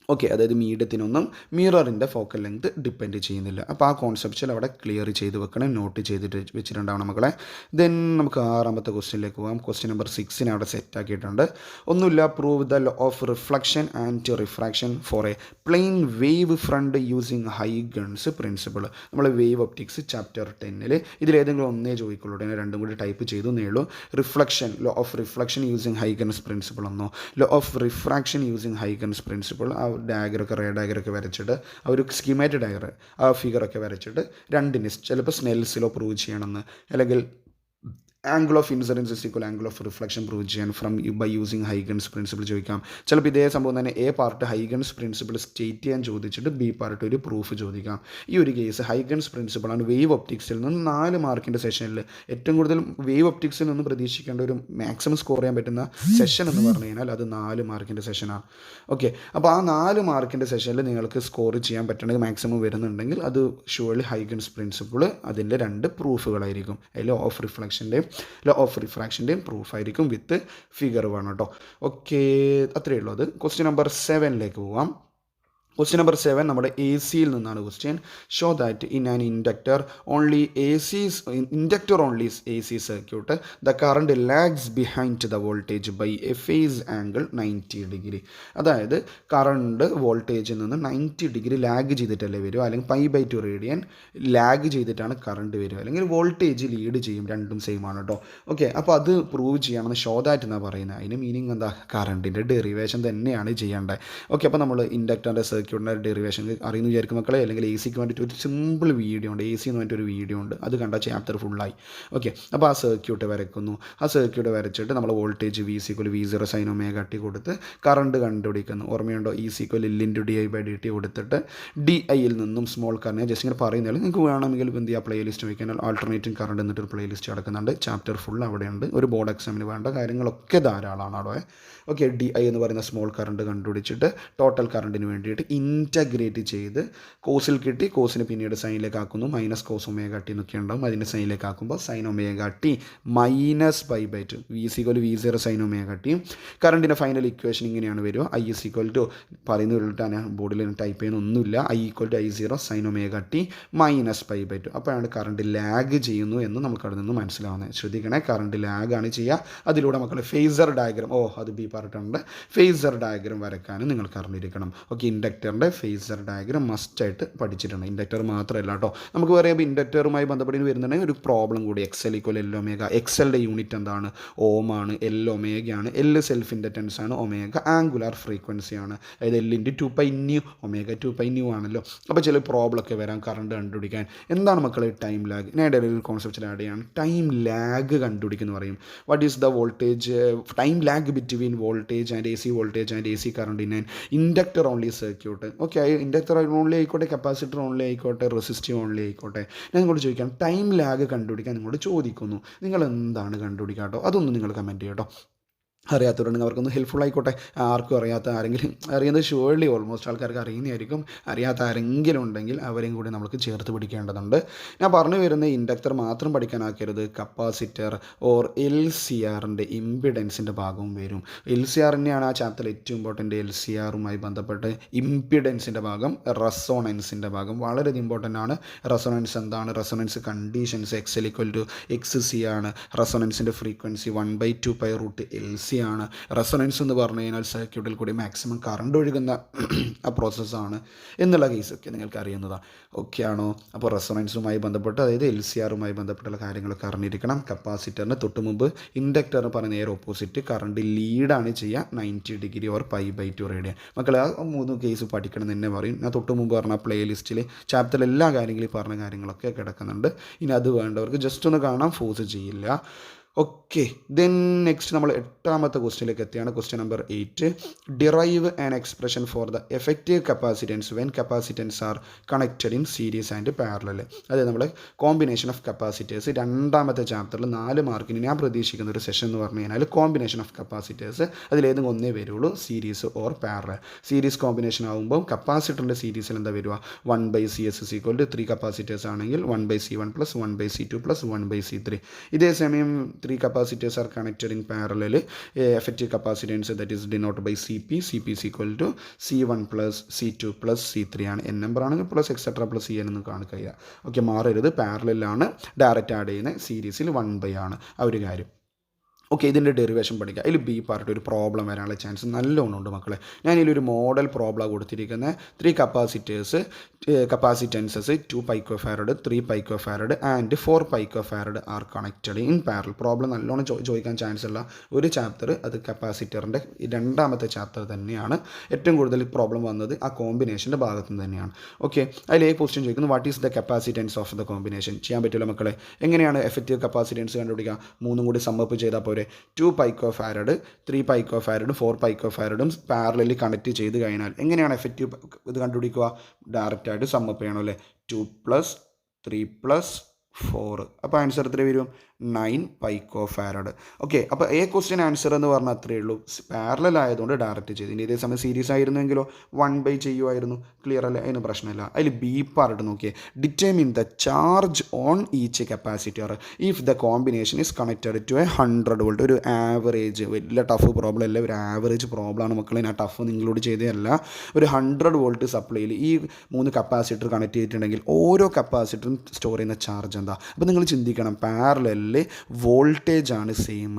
Speaker 1: ഓക്കെ, അതായത് മീഡിയത്തിനൊന്നും മിററിൻ്റെ ഫോക്കൽ ലെങ്ത് ഡിപ്പെൻഡ് ചെയ്യുന്നില്ല. അപ്പോൾ ആ കോൺസെപ്റ്റിൽ അവിടെ ക്ലിയർ ചെയ്ത് വെക്കണം, നോട്ട് ചെയ്തിട്ട് വെച്ചിട്ടുണ്ടാവണം മക്കളെ. ദെൻ നമുക്ക് 6ാമത്തെ ക്വസ്റ്റ്യനിലേക്ക് പോകാം. ക്വസ്റ്റ്യൻ നമ്പർ 6 അവിടെ സെറ്റ് ആക്കിയിട്ടുണ്ട്. ഒന്നുമില്ല, prove the law of reflection and refraction for a plane wave front using Huygens principle. നമ്മൾ വേവ് ഒപ്റ്റിക്സ് ചാപ്റ്റർ 10 ഇതിലേതെങ്കിലും ഒന്നേ ചോദിക്കുള്ളൂ. ഉടനെ രണ്ടും കൂടി ടൈപ്പ് ചെയ്തു നേളൂ. Reflection, law of reflection using Huygens principle എന്നോ law of refraction using Huygens principle, ആ ഡയഗ്രമൊക്കെ റേ ഡയഗ്രമൊക്കെ വരച്ചിട്ട് ആ ഒരു സ്കീമാറ്റിക് ഡയഗ്രം ആ ഫിഗറൊക്കെ വരച്ചിട്ട് രണ്ടിന് ചിലപ്പോൾ സ്നെൽസിലോ പ്രൂവ് ചെയ്യണമെന്ന്, അല്ലെങ്കിൽ angle of incidence is equal angle of reflection prove ചെയ്യാൻ from by using Huygens principle ചോദിക്കാം. ചിലപ്പോൾ ഇതേ സംഭവം തന്നെ A part Huygens principle state ചെയ്യാൻ ചോദിച്ചിട്ട് ബി പാർട്ട് ഒരു പ്രൂഫ് ചോദിക്കാം. ഈ ഒരു കേസ് ഹൈഗൺസ് പ്രിൻസിപ്പിളാണ്. വേവ് ഒപ്റ്റിക്സിൽ നിന്ന് 4 മാർക്കിൻ്റെ സെഷനിൽ ഏറ്റവും കൂടുതൽ വേവ് ഒപ്റ്റിക്സിൽ നിന്ന് പ്രതീക്ഷിക്കേണ്ട ഒരു മാക്സിമം സ്കോർ ചെയ്യാൻ പറ്റുന്ന സെഷൻ എന്ന് പറഞ്ഞു കഴിഞ്ഞാൽ അത് 4 മാർക്കിൻ്റെ സെഷനാണ്. ഓക്കെ, അപ്പോൾ ആ 4 മാർക്കിൻ്റെ സെഷനിൽ നിങ്ങൾക്ക് സ്കോർ ചെയ്യാൻ പറ്റണമെങ്കിൽ മാക്സിമം വരുന്നുണ്ടെങ്കിൽ അത് ഷുവർലി ഹൈഗൺസ് പ്രിൻസിപ്പിൾ അതിൻ്റെ 2 പ്രൂഫുകളായിരിക്കും. ലോ ഓഫ് റിഫ്ലക്ഷൻ്റെയും ലോ ഓഫ് റിഫ്രാക്ഷൻ്റെയും പ്രൂഫായിരിക്കും വിത്ത് ഫിഗർ വേണം കേട്ടോ. ഓക്കെ, അത്രയേ ഉള്ളൂ. അത് ക്വസ്റ്റ്യൻ നമ്പർ 7ലേക്ക് പോവാം. ക്വസ്റ്റ്യൻ നമ്പർ 7 നമ്മുടെ എ സിയിൽ നിന്നാണ് question. Show that in an inductor only A C circuit the current lags behind the voltage by a phase angle 90 degree. അതായത് കറണ്ട് വോൾട്ടേജിൽ നിന്ന് 90 ഡിഗ്രി ലാഗ് ചെയ്തിട്ടല്ലേ വരിക, അല്ലെങ്കിൽ π/2 റേഡിയൻ ലാഗ് ചെയ്തിട്ടാണ് കറണ്ട് വരിക, അല്ലെങ്കിൽ വോൾട്ടേജ് ലീഡ് ചെയ്യും. രണ്ടും സെയിം ആണ് കേട്ടോ. ഓക്കെ, അപ്പോൾ അത് പ്രൂവ് ചെയ്യണമെന്ന് ഷോ ദാറ്റ് എന്നാണ് പറയുന്നത്. അതിന് മീനിങ് എന്താ, കറണ്ടിൻ്റെ ഡെറിവേഷൻ തന്നെയാണ് ചെയ്യേണ്ടത്. ഓക്കെ, അപ്പോൾ നമ്മൾ ഇൻഡക്ടറിൻ്റെ സർക്യൂട്ടിൻ്റെ ഡെറിവേഷൻ അറിയുന്ന വിചാരിക്കും മക്കളെ. അല്ലെങ്കിൽ എ സിക്ക് വേണ്ടിയിട്ട് ഒരു സിമ്പിൾ വീഡിയോ ഉണ്ട്, എ സി എന്ന് പറഞ്ഞിട്ടൊരു വീഡിയോ ഉണ്ട്, അത് കണ്ട ചാപ്റ്റർ ഫുള്ളായി. ഓക്കെ, അപ്പോൾ ആ സർക്യൂട്ട് വരയ്ക്കുന്നു. ആ സർക്യൂട്ട് വരച്ചിട്ട് നമ്മൾ വോൾട്ടേജ് V=V0 sin ωt കൊടുത്ത് കറണ്ട് കണ്ടുപിടിക്കുന്നു. ഓർമ്മയുണ്ടോ? E=L/di/dt കൊടുത്തിട്ട് DIയിൽ നിന്നും സ്മോൾ കറണ്ട് ജസ്റ്റ് ഇങ്ങനെ പറയുന്നത്. നിങ്ങൾക്ക് വേണമെങ്കിൽ എന്ത് ചെയ്യുക, പ്ലേലിസ്റ്റ് വയ്ക്കാൻ ആൾട്ടർനേറ്റിംഗ് കറണ്ട് എന്നിട്ടൊരു പ്ലേലിസ്റ്റ് കിടക്കുന്നുണ്ട്. ചാപ്റ്റർ ഫുൾ അവിടെയുണ്ട്. ഒരു ബോർഡ് എക്സാമിന് വേണ്ട കാര്യങ്ങളൊക്കെ ധാരാളമാണ് അവിടെ. ഓക്കെ, DI എന്ന് പറയുന്ന സ്മോൾ കറണ്ട് കണ്ടുപിടിച്ചിട്ട് ടോട്ടൽ കറണ്ടിന് വേണ്ടിയിട്ട് ഇൻറ്റഗ്രേറ്റ് ചെയ്ത് കോസിൽ കിട്ടി. കോസിന് പിന്നീട് സൈനിലേക്ക് ആക്കുന്നു. മൈനസ് കോസ് ωt എന്നൊക്കെ ഉണ്ടാവും. അതിൻ്റെ സൈനിലേക്ക് ആക്കുമ്പോൾ sin ωt minus π/2 V=V0 sin ωt. കറണ്ടിൻ്റെ ഫൈനൽ ഇക്വേഷൻ ഇങ്ങനെയാണ് വരിക. I പറയുന്ന ഉരുട്ടാണ് ബോർഡിൽ ടൈപ്പ് ചെയ്യുന്ന ഒന്നുമില്ല. I=I0 sin ωt minus π/2. അപ്പോഴാണ് കറണ്ട് ലാഗ് ചെയ്യുന്നു എന്ന് നമുക്ക് അവിടെ നിന്ന് മനസ്സിലാവുന്നത്. ശ്രദ്ധിക്കണേ, കറണ്ട് ലാഗാണ് ചെയ്യുക. അതിലൂടെ മക്കൾ ഫേസർ ഡയഗ്രാം, അത് ബി പാർട്ടുണ്ട്, ഫേസർ ഡയഗ്രാം വരയ്ക്കാനും നിങ്ങൾക്ക് അറിഞ്ഞിരിക്കണം. ഓക്കെ, ഇൻഡക്ടറിൻ്റെ ഫേസർ ഡയഗ്രാം മസ്റ്റായിട്ട് പഠിച്ചിട്ടുണ്ട്. ഇൻഡക്ടർ മാത്രമല്ല കേട്ടോ, നമുക്ക് പറയുമ്പോൾ ഇൻഡക്ടറുമായി ബന്ധപ്പെട്ട് വരുന്നുണ്ടെങ്കിൽ ഒരു പ്രോബ്ലം കൂടി. XL=L ω. XLയുടെ യൂണിറ്റ് എന്താണ്? ഓമാണ്. L ഒമേഗയാണ്. L സെൽഫ് ഇൻഡക്റ്റൻസ് ആണ്. ഒമേഗ ആംഗുലാർ ഫ്രീക്വൻസിയാണ്. അതായത് L×2πν, ഒമേഗ 2πν ആണല്ലോ. അപ്പോൾ ചില പ്രോബ്ലം ഒക്കെ വരാം കറണ്ട് കണ്ടുപിടിക്കാൻ. എന്താണ് മക്കളെ ടൈം ലാഗ്? ഞാൻ ഇടയിൽ ഒരു കോൺസെപ്റ്റിൽ ആഡ് ചെയ്യാണ്. ടൈം ലാഗ് കണ്ടുപിടിക്കുന്നു പറയും. What is the voltage time lag between voltage and AC voltage and AC current in an inductor only circuit. Okay, inductor only ആയിക്കോട്ടെ, കപ്പാസിറ്റർ ഓൺലി ആയിക്കോട്ടെ, റെസിസ്റ്റീവ് ഓൺലി ആയിക്കോട്ടെ, ഞാൻ നിങ്ങളോട് ചോദിക്കാം, ടൈം ലാഗ് കണ്ടുപിടിക്കാൻ നിങ്ങളോട് ചോദിക്കുന്നു. നിങ്ങൾ എന്താണ് കണ്ടുപിടിക്കുക കേട്ടോ? അതൊന്നും നിങ്ങൾ കമൻറ്റ് ചെയ്യട്ടോ. അറിയാത്തവരുണ്ടെങ്കിൽ അവർക്കൊന്ന് ഹെൽപ്ഫുൾ ആയിക്കോട്ടെ. ആർക്കും അറിയാത്ത ആരെങ്കിലും അറിയുന്നത് ഷുവർലി ഓൾമോസ്റ്റ് ആൾക്കാർക്ക് അറിയുന്നതായിരിക്കും. അറിയാത്ത ആരെങ്കിലും ഉണ്ടെങ്കിൽ അവരെയും കൂടി നമുക്ക് ചേർത്ത് പിടിക്കേണ്ടതുണ്ട്. ഞാൻ പറഞ്ഞു വരുന്നത് ഇൻഡക്ടർ മാത്രം പഠിക്കാനാക്കരുത്. കപ്പാസിറ്റർ ഓർ എൽ സി ആറിൻ്റെ ഇമ്പിഡൻസിൻ്റെ ഭാഗവും വരും. എൽ സി ആർ തന്നെയാണ് ആ ചാപ്റ്ററിൽ ഏറ്റവും ഇമ്പോർട്ടൻ്റ്. എൽ സി ആറുമായി ബന്ധപ്പെട്ട് ഇമ്പിഡൻസിൻ്റെ ഭാഗം, റെസൊണൻസിൻ്റെ ഭാഗം വളരെയധികം ഇമ്പോർട്ടൻ്റ് ആണ്. റെസൊണൻസ് എന്താണ്? Resonance conditions X L equal to X C ആണ്. റെസൊണൻസിൻ്റെ ഫ്രീക്വൻസി 1/2π√LC ആണ്. റെസൊണൻസ് എന്ന് പറഞ്ഞു കഴിഞ്ഞാൽ സർക്യൂട്ടിൽ കൂടി മാക്സിമം കറണ്ട് ഒഴുകുന്ന ആ പ്രോസസ്സാണ് എന്നുള്ള കേസൊക്കെ നിങ്ങൾക്ക് അറിയുന്നതാണ്. ഓക്കെ ആണോ? അപ്പോൾ റെസൊണൻസുമായി ബന്ധപ്പെട്ട്, അതായത് എൽ സി ആറുമായി ബന്ധപ്പെട്ടുള്ള കാര്യങ്ങളൊക്കെ അറിഞ്ഞിരിക്കണം. കപ്പാസിറ്ററിന് തൊട്ട് മുമ്പ് ഇൻഡക്ടറിന് പറഞ്ഞ നേരെ ഓപ്പോസിറ്റ് കറണ്ട് ലീഡാണ് ചെയ്യുക 90 ഡിഗ്രി ഓർ π/2 റേഡിയൻ. മക്കളെ ആ 3 കേസ് പഠിക്കണം എന്ന് തന്നെ പറയും. ഞാൻ തൊട്ട് മുമ്പ് പറഞ്ഞ പ്ലേലിസ്റ്റിൽ ചാപ്റ്ററിൽ എല്ലാ കാര്യങ്ങളും പറഞ്ഞ കാര്യങ്ങളൊക്കെ കിടക്കുന്നുണ്ട്. ഇനി അത് വേണ്ടവർക്ക് ജസ്റ്റ് ഒന്ന് കാണാൻ ഫോഴ്സ് ചെയ്യില്ല. ഓക്കെ, ദെൻ നെക്സ്റ്റ് നമ്മൾ 8ാമത്തെ ക്വസ്റ്റ്യനിലേക്ക് എത്തിയാണ്. Question number 8. Derive an expression for the effective capacitance when capacitance R connected in series and parallel. അതായത് നമ്മൾ കോമ്പിനേഷൻ ഓഫ് കപ്പാസിറ്റേഴ്സ് 2ാമത്തെ ചാപ്റ്ററിൽ 4 മാർക്കിന് ഞാൻ പ്രതീക്ഷിക്കുന്ന ഒരു സെഷൻ എന്ന് പറഞ്ഞു കഴിഞ്ഞാൽ കോമ്പിനേഷൻ ഓഫ് കപ്പാസിറ്റേഴ്സ്. അതിലേതെങ്കിലും ഒന്നേ വരുള്ളൂ, series or parallel. Series combination ആകുമ്പോൾ കപ്പാസിറ്ററിൻ്റെ സീരീസിൽ എന്താ വരിക? 1/CS = 3 കപ്പാസിറ്റേഴ്സ് ആണെങ്കിൽ 1/C1 + 1/C2 + 1/C3. ഇതേ സമയം 3 capacitors are connected in parallel. Effective capacitance that is denoted by CP. CP is equal to C1 + C2 + C3 ആണ്. N നമ്പർ ആണെങ്കിൽ plus etcetera plus CN എന്ന് കാണിക്കുക. ഓക്കെ, മാറരുത്. പാരലലാണ് direct add ചെയ്യുന്നത്, സീരീസിൽ 1/, ആണ് ആ ഒരു കാര്യം. ഓക്കെ, ഇതിൻ്റെ ഡെറിവേഷൻ പഠിക്കുക. അതിൽ ബി പാർട്ട് ഒരു പ്രോബ്ലം വരാനുള്ള ചാൻസ് നല്ലോണം ഉണ്ട് മക്കളെ. ഞാൻ ഇതിലൊരു മോഡൽ പ്രോബ്ലം കൊടുത്തിരിക്കുന്നത് 3 capacitances 2 picofarad, 3 picofarad and 4 picofarad are connected in parallel. Problem നല്ലോണം ചോദിക്കാൻ ചാൻസ് ഉള്ള ഒരു ചാപ്റ്റർ അത് കപ്പാസിറ്ററിൻ്റെ 2ാമത്തെ ചാപ്റ്റർ തന്നെയാണ്. ഏറ്റവും കൂടുതൽ പ്രോബ്ലം വന്നത് ആ കോമ്പിനേഷൻ്റെ ഭാഗത്തു നിന്ന് തന്നെയാണ്. ഓക്കെ, അതിലേക്ക് ക്വസ്റ്റ്യൻ ചോദിക്കുന്നു, what is the capacitance of the combination? ചെയ്യാൻ പറ്റില്ല മക്കളെ. എങ്ങനെയാണ് എഫക്റ്റീവ് കപ്പാസിറ്റൻസ് കണ്ടുപിടിക്കുക? 3 കൂടി സമ്മപ്പ് ചെയ്താൽ പോരെ. 2 പൈക്കോഫാരഡ്, 3 പൈക്കോഫാരഡും 4 പൈക്കോഫാരഡും പാരലലി കണക്ട് ചെയ്ത് കഴിഞ്ഞാൽ എങ്ങനെയാണ് എഫക്റ്റീവ് ഇത് കണ്ടുപിടിക്കുക? ഡയറക്റ്റായിട്ട് സമ്മപ്പ് ചെയ്യണം അല്ലേ. 2 + 3 + 4. അപ്പോൾ ആൻസർ എത്ര വരും? 9 പൈക്കോഫാരഡ്. ഓക്കെ, അപ്പോൾ ക്വസ്റ്റ്യൻ ആൻസർ എന്ന് പറഞ്ഞാൽ അത്രയേ ഉള്ളൂ. പാരലൽ ആയതുകൊണ്ട് ഡയറക്റ്റ് ചെയ്ത്. ഇനി ഇതേ സമയം സീരീസ് ആയിരുന്നെങ്കിലോ 1/, ചെയ്യുമായിരുന്നു. ക്ലിയർ അല്ലേ? അതിന് പ്രശ്നമില്ല. അതിൽ ബി പാർട്ട് നോക്കിയേ. Determine the charge on each capacitor if the combination is connected to 100 volt. ഒരു ആവറേജ്, വലിയ ടഫ് പ്രോബ്ലം അല്ല, ഒരു ആവറേജ് പ്രോബ്ലമാണ് മക്കളെ. ഞാൻ ടഫ് നിങ്ങളോട് ചെയ്തതല്ല. ഒരു 100 വോൾട്ട് സപ്ലൈയിൽ ഈ 3 കപ്പാസിറ്റർ കണക്ട് ചെയ്തിട്ടുണ്ടെങ്കിൽ ഓരോ കപ്പാസിറ്ററും സ്റ്റോർ ചെയ്യുന്ന ചാർജ് എന്താ? അപ്പോൾ നിങ്ങൾ ചിന്തിക്കണം, പാരലലിൽ വോൾട്ടേജ് ആണ് സെയിം,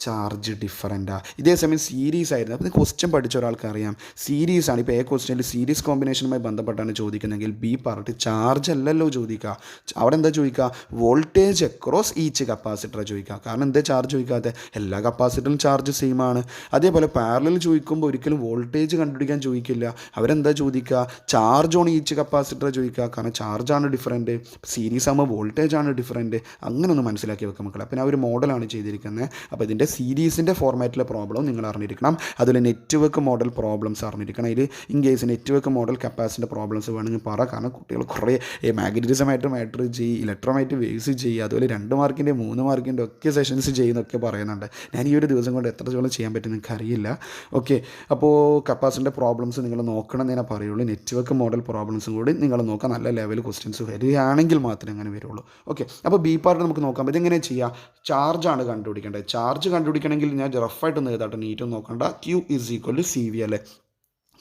Speaker 1: ചാർജ് ഡിഫറൻറ്റാണ്. ഇതേസമയം സീരീസ് ആയിരുന്നു. അപ്പോൾ ക്വസ്റ്റ്യൻ പഠിച്ച ഒരാൾക്ക് അറിയാം സീരീസ് ആണ്. ഇപ്പോൾ ക്വസ്റ്റ്യനിൽ സീരീസ് കോമ്പിനേഷനുമായി ബന്ധപ്പെട്ടാണ് ചോദിക്കുന്നതെങ്കിൽ ബി പാർട്ട് ചാർജ് അല്ലല്ലോ ചോദിക്കുക. അവിടെ എന്താ ചോദിക്കുക? വോൾട്ടേജ് അക്രോസ് ഈച്ച് കപ്പാസിറ്റർ ചോദിക്കുക. കാരണം എന്താ ചാർജ് ചോദിക്കാതെ? എല്ലാ കപ്പാസിറ്ററും ചാർജ് സെയിം ആണ്. അതേപോലെ പാരലൽ ചോദിക്കുമ്പോൾ ഒരിക്കലും വോൾട്ടേജ് കണ്ടുപിടിക്കാൻ ചോദിക്കില്ല. അവരെന്താ ചോദിക്കുക? ചാർജ് ഓൺ ഈച്ച് കപ്പാസിറ്റർ ചോദിക്കുക. കാരണം ചാർജാണ് ഡിഫറൻറ്റ്, സീരീസ് ആകുമ്പോൾ വോൾട്ടേജ് ആണ് ഡിഫറൻറ്റ്. അങ്ങനെ ഒന്ന് മനസ്സിലാക്കി വെക്കാം മക്കളെ. അപ്പോൾ ഞാൻ ഒരു മോഡലാണ് ചെയ്തിരിക്കുന്നത്. അപ്പോൾ ഇതിൻ്റെ സീരീസിൻ്റെ ഫോർമാറ്റിലെ പ്രോബ്ലം നിങ്ങൾ അറിഞ്ഞിരിക്കണം. അതുപോലെ നെറ്റ്വർക്ക് മോഡൽ പ്രോബ്ലംസ് അറിഞ്ഞിരിക്കണം. ഇതിൽ ഇൻ കേസ് നെറ്റ്വർക്ക് മോഡൽ കപ്പാസിൻ്റെ പ്രോബ്ലംസ് വേണമെങ്കിൽ പറ. കാരണം കുട്ടികൾ കുറേ മാഗ്നറ്റിസമായിട്ട് മാറ്റർ ചെയ്യും, ഇലക്ട്രോമായിട്ട് വേവ്സ് ചെയ്യുക, അതുപോലെ 2 മാർക്കിൻ്റെ 3 മാർക്കിൻ്റെ ഒക്കെ സെഷൻസ് ചെയ്യുന്നൊക്കെ പറയുന്നുണ്ട്. ഞാൻ ഈ ഒരു ദിവസം കൊണ്ട് എത്രത്തോളം ചെയ്യാൻ പറ്റും നിങ്ങൾക്ക് അറിയില്ല. ഓക്കെ, അപ്പോൾ കപ്പാസിൻ്റെ പ്രോബ്ലംസ് നിങ്ങൾ നോക്കണം എന്നേ പറയുള്ളൂ. നെറ്റ്വർക്ക് മോഡൽ പ്രോബ്ലംസും കൂടി നിങ്ങൾ നോക്കാം. നല്ല ലെവൽ ക്വസ്റ്റ്യൻസ് വരികയാണെങ്കിൽ മാത്രമേ അങ്ങനെ വരുള്ളൂ. ഓക്കെ, അപ്പോൾ ബി പാർട്ട് നമുക്ക് നോക്കാം. ഇതെങ്ങനെ ചെയ്യുക? ചാർജാണ് കണ്ടുപിടിക്കേണ്ടത്. ചാർജ് കണ്ടുപിടിക്കണമെങ്കിൽ ഞാൻ റഫായിട്ടൊന്ന് എഴുതാട്ടോ, നീറ്റൊന്നും നോക്കണ്ട. Q = CV അല്ലേ?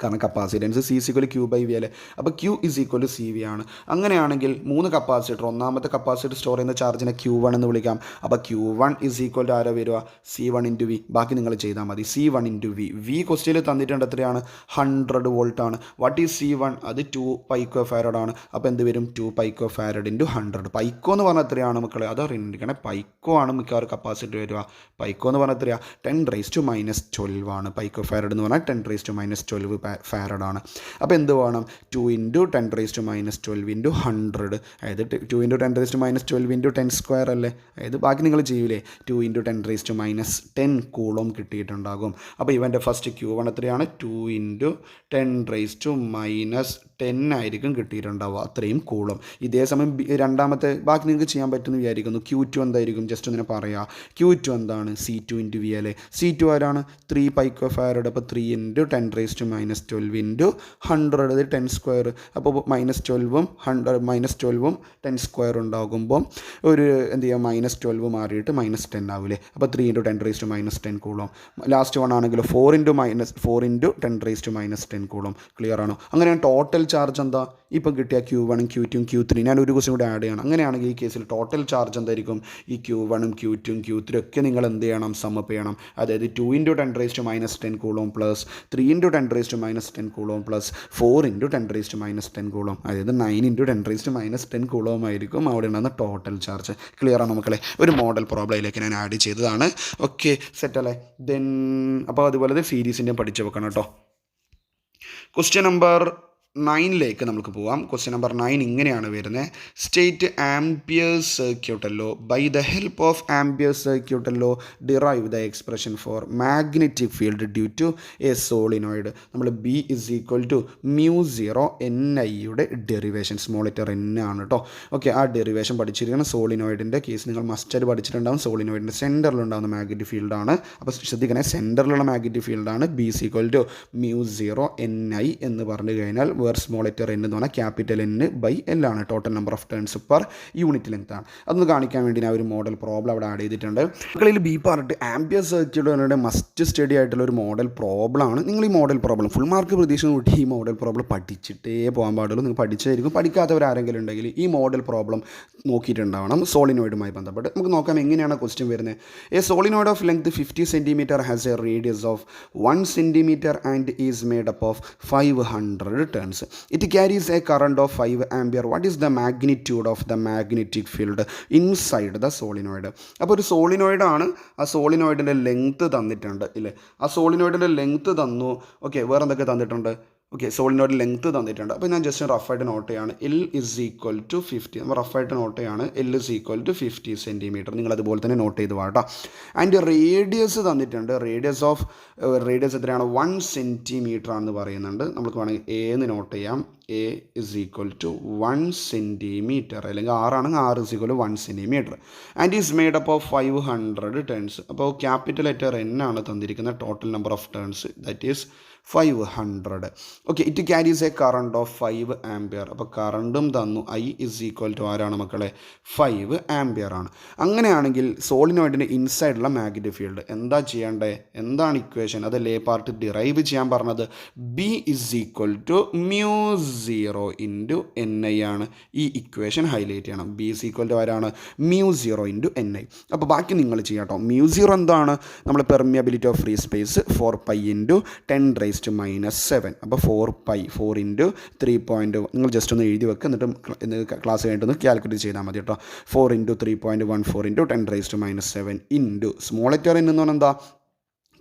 Speaker 1: കാരണം കപ്പാസിറ്റൻസ് C = Q/V അല്ലേ? അപ്പോൾ Q = CV ആണ്. അങ്ങനെയാണെങ്കിൽ 3 കപ്പാസിറ്റർ, ഒന്നാമത്തെ കപ്പാസിറ്റർ സ്റ്റോർ ചെയ്യുന്ന ചാർജിനെ Q1 എന്ന് വിളിക്കാം. അപ്പോൾ Q1 = ആരാ വരിക? C1 × V. ബാക്കി നിങ്ങൾ ചെയ്താൽ മതി. C1 × V. V ക്വസ്റ്റ്യനിൽ തന്നിട്ടുണ്ട് എത്രയാണ്? 100 വോൾട്ട് ആണ്. What is C1? അത് 2 പൈക്കോഫാരഡ് ആണ്. അപ്പോൾ എന്ത് വരും? 2 പൈക്കോഫാരഡ് × 100. പൈക്കോ എന്ന് പറഞ്ഞാൽ എത്രയാണ് മക്കളെ? അത് അറിഞ്ഞിരിക്കണേ. പൈക്കോ ആണ് മിക്കവാറും കപ്പാസിറ്റർ വരിക. പൈക്കോ എന്ന് പറഞ്ഞാൽ എത്രയാണ്? 10⁻⁻12 ആണ്. പൈക്കോഫാരഡ് എന്ന് പറഞ്ഞാൽ 10⁻12. ഫാരഡാണ്. അപ്പോൾ എന്ത് വേണം? 2 × 10⁻12 × 100, അതായത് 2 × 10⁻12 × 10² അല്ലേ, അതായത് ബാക്കി നിങ്ങൾ ചെയ്യൂലേ, 2 × 10⁻10 കൂളോം കിട്ടിയിട്ടുണ്ടാകും. അപ്പോൾ ഇവൻ്റെ ഫസ്റ്റ് Q1 എത്രയാണ്? 2 × 10⁻10 ആയിരിക്കും കിട്ടിയിട്ടുണ്ടാവുക, അത്രയും കൂളും. ഇതേ സമയം രണ്ടാമത്തെ ബാക്കി നിങ്ങൾക്ക് ചെയ്യാൻ പറ്റുമെന്ന് വിചാരിക്കുന്നു. Q2 എന്തായിരിക്കും? ജസ്റ്റ് ഒന്നിനെ പറയാം. Q2 എന്താണ്? C2 × V അല്ലേ. C2 ആരാണ്? 3 പൈക്കോഫാരഡ്. അപ്പോൾ 3 × 10⁻12 × 100, അത് 10². അപ്പോൾ -12ഉം 10² ഉണ്ടാകുമ്പോൾ ഒരു എന്ത് ചെയ്യുക, -12 മാറിയിട്ട് -10 ആവില്ലേ. അപ്പോൾ 3 × 10⁻10 കൂളും. ലാസ്റ്റ് വൺ ആണെങ്കിൽ 4 × 10⁻10 കൂളും. ക്ലിയർ ആണോ? അങ്ങനെയാണ് ടോട്ടൽ ചാർജ് എന്താ ഇപ്പം കിട്ടിയ Q1 ഉം Q2 ഉം Q3. ഞാൻ ഒരു ക്വസ്റ്റ്യൻ കൂടി ആഡ് ചെയ്യണം. അങ്ങനെയാണെങ്കിൽ ഈ കേസിൽ ടോട്ടൽ ചാർജ് എന്തായിരിക്കും? ഈ Q1 ഉം Q2 ഉം Q3 ഒക്കെ നിങ്ങൾ എന്ത് ചെയ്യണം? സമ്മപ്പ് ചെയ്യണം. അതായത് 2 × 10⁻10 കൂളും പ്ലസ് 3 × 10⁻10 കൂളും പ്ലസ് 4 × 10⁻10 കൂളും, അതായത് 9 × 10⁻10 കൂളും ആയിരിക്കും അവിടെ ഉണ്ടാകുന്ന ടോട്ടൽ ചാർജ്. ക്ലിയർ ആണോ മക്കളെ? ഒരു മോഡൽ പ്രോബ്ലത്തിലേക്ക് ഞാൻ ആഡ് ചെയ്തതാണ്. ഓക്കെ, സെറ്റ് അല്ലേ? ദെൻ അപ്പോൾ അതുപോലെ സീരീസിൻ്റെ പഠിച്ച് വെക്കണം കേട്ടോ. ക്വസ്റ്റ്യൻ നമ്പർ 9ലേക്ക് നമുക്ക് പോവാം. ക്വസ്റ്റ്യൻ നമ്പർ 9 ഇങ്ങനെയാണ് വരുന്നത്. State Ampere's circuital law. By the help of Ampere's circuital law derive the expression for magnetic field due to a solenoid. നമ്മൾ B = μ0 Ni derivation, small letter N ആണ് കേട്ടോ. Okay, ആ derivation പഠിച്ചിരിക്കണം. സോളിനോയിഡിൻ്റെ case നിങ്ങൾ മസ്റ്റായിട്ട് പഠിച്ചിട്ടുണ്ടാകും. സോളിനോയിഡിൻ്റെ സെൻറ്ററിലുണ്ടാകുന്ന magnetic ഫീൽഡാണ്. അപ്പോൾ ശ്രദ്ധിക്കണേ, സെൻറ്ററിലുള്ള മാഗ്നറ്റിക് ഫീൽഡാണ്. B = μ0 Ni എന്ന് പറഞ്ഞു കഴിഞ്ഞാൽ സ്മോൾ ലെറ്റർ N എന്ന് പറഞ്ഞാൽ ക്യാപിറ്റൽ N/L ആണ്. Total number of turns per unit length ആണ്. അതൊന്ന് കാണിക്കാൻ വേണ്ടി ഞാൻ ഒരു മോഡൽ പ്രോബ്ലം അവിടെ ആഡ് ചെയ്തിട്ടുണ്ട്. മക്കളിൽ B പാർട്ട് ആംപിയർ സർക്യൂട്ടുകളുടെ മസ്റ്റ് സ്റ്റഡി ആയിട്ടുള്ള ഒരു മോഡൽ പ്രോബ്ലം ആണ്. നിങ്ങൾ ഈ മോഡൽ പ്രോബ്ലം ഫുൾ മാർക്ക് പ്രതീക്ഷ കൂട്ടി ഈ മോഡൽ പ്രോബ്ലം പഠിച്ചിട്ടേ പോകാൻ പാടുള്ളൂ. നിങ്ങൾ പഠിച്ചായിരിക്കും. പഠിക്കാത്തവരാരെങ്കിലും ഉണ്ടെങ്കിൽ ഈ മോഡൽ പ്രോബ്ലം നോക്കിയിട്ടുണ്ടാവണം. സോളിനോയിഡുമായി ബന്ധപ്പെട്ട് നമുക്ക് നോക്കാം എങ്ങനെയാണ് ക്വസ്റ്റ്യൻ വരുന്നത്. A solenoid of length 50 cm has A radius of 1 cm and is made up of 500 turns. It carries a current of 5 ampere. What is the magnitude of the magnetic field inside the solenoid? അപ്പോൾ ഒരു solenoid ആണ്. ആ സോളിനോയിഡിൻ്റെ length തന്നിട്ടുണ്ട് ഇല്ലേ. ആ സോളിനോയിഡിൻ്റെ length തന്നു. Okay, വേറെ എന്തൊക്കെ തന്നിട്ടുണ്ട്? ഓക്കെ, സോളിനോയിഡ് ലെങ്ത്ത് തന്നിട്ടുണ്ട്. അപ്പോൾ ഞാൻ ജസ്റ്റ് റഫായിട്ട് നോട്ട് ചെയ്യാണ്. L = 50. നമ്മൾ റഫായിട്ട് നോട്ട് ചെയ്യാണ്. L = 50 cm. നിങ്ങൾ അതുപോലെ തന്നെ നോട്ട് ചെയ്ത് വാട്ടാ. ആൻഡ് റേഡിയസ് തന്നിട്ടുണ്ട്. റേഡിയസ് എത്രയാണ്? 1 cm ആണെന്ന് പറയുന്നുണ്ട്. നമുക്ക് വേണമെങ്കിൽ A എന്ന് നോട്ട് ചെയ്യാം. A = 1 cm, അല്ലെങ്കിൽ ആറാണെങ്കിൽ R = 1 cm. And is made up of 500 turns. അപ്പോൾ ക്യാപിറ്റൽ ലെറ്റർ N ആണ് തന്നിരിക്കുന്ന total number of turns, that is 500. Okay, it carries A current of 5 ampere. അപ്പോൾ കറണ്ടും തന്നു. I = ആരാണ് മക്കളെ? 5 ആംപിയർ ആണ്. അങ്ങനെയാണെങ്കിൽ സോളിനോയിഡിന് ഇൻസൈഡുള്ള മാഗ്നറ്റിക് ഫീൽഡ് എന്താ ചെയ്യേണ്ടത്? എന്താണ് ഇക്വേഷൻ? അതല്ലേ പാർട്ട് ഡിറൈവ് ചെയ്യാൻ പറഞ്ഞത്. B = μ0 × Ni ആണ്. ഈ ഇക്വേഷൻ ഹൈലൈറ്റ് ചെയ്യണം. B = ആരാണ്? μ0 × Ni. അപ്പോൾ ബാക്കി നിങ്ങൾ ചെയ്യാം കേട്ടോ. μ0 എന്താണ്? നമ്മൾ പെർമിയബിലിറ്റി ഓഫ് ഫ്രീ സ്പേസ് 4π × 10⁻⁷. അപ്പോൾ 4π 4 × 3. നിങ്ങൾ ജസ്റ്റ് ഒന്ന് എഴുതി വെക്കുക. എന്നിട്ട് ക്ലാസ് കഴിഞ്ഞിട്ടൊന്ന് കാൽക്കുലേറ്റ് ചെയ്താൽ മതി കേട്ടോ. 4 × 3.14 × 10⁻⁷ ഇൻറ്റു സ്മോൾ ലെറ്റർ N എന്ന് പറഞ്ഞാൽ എന്താ?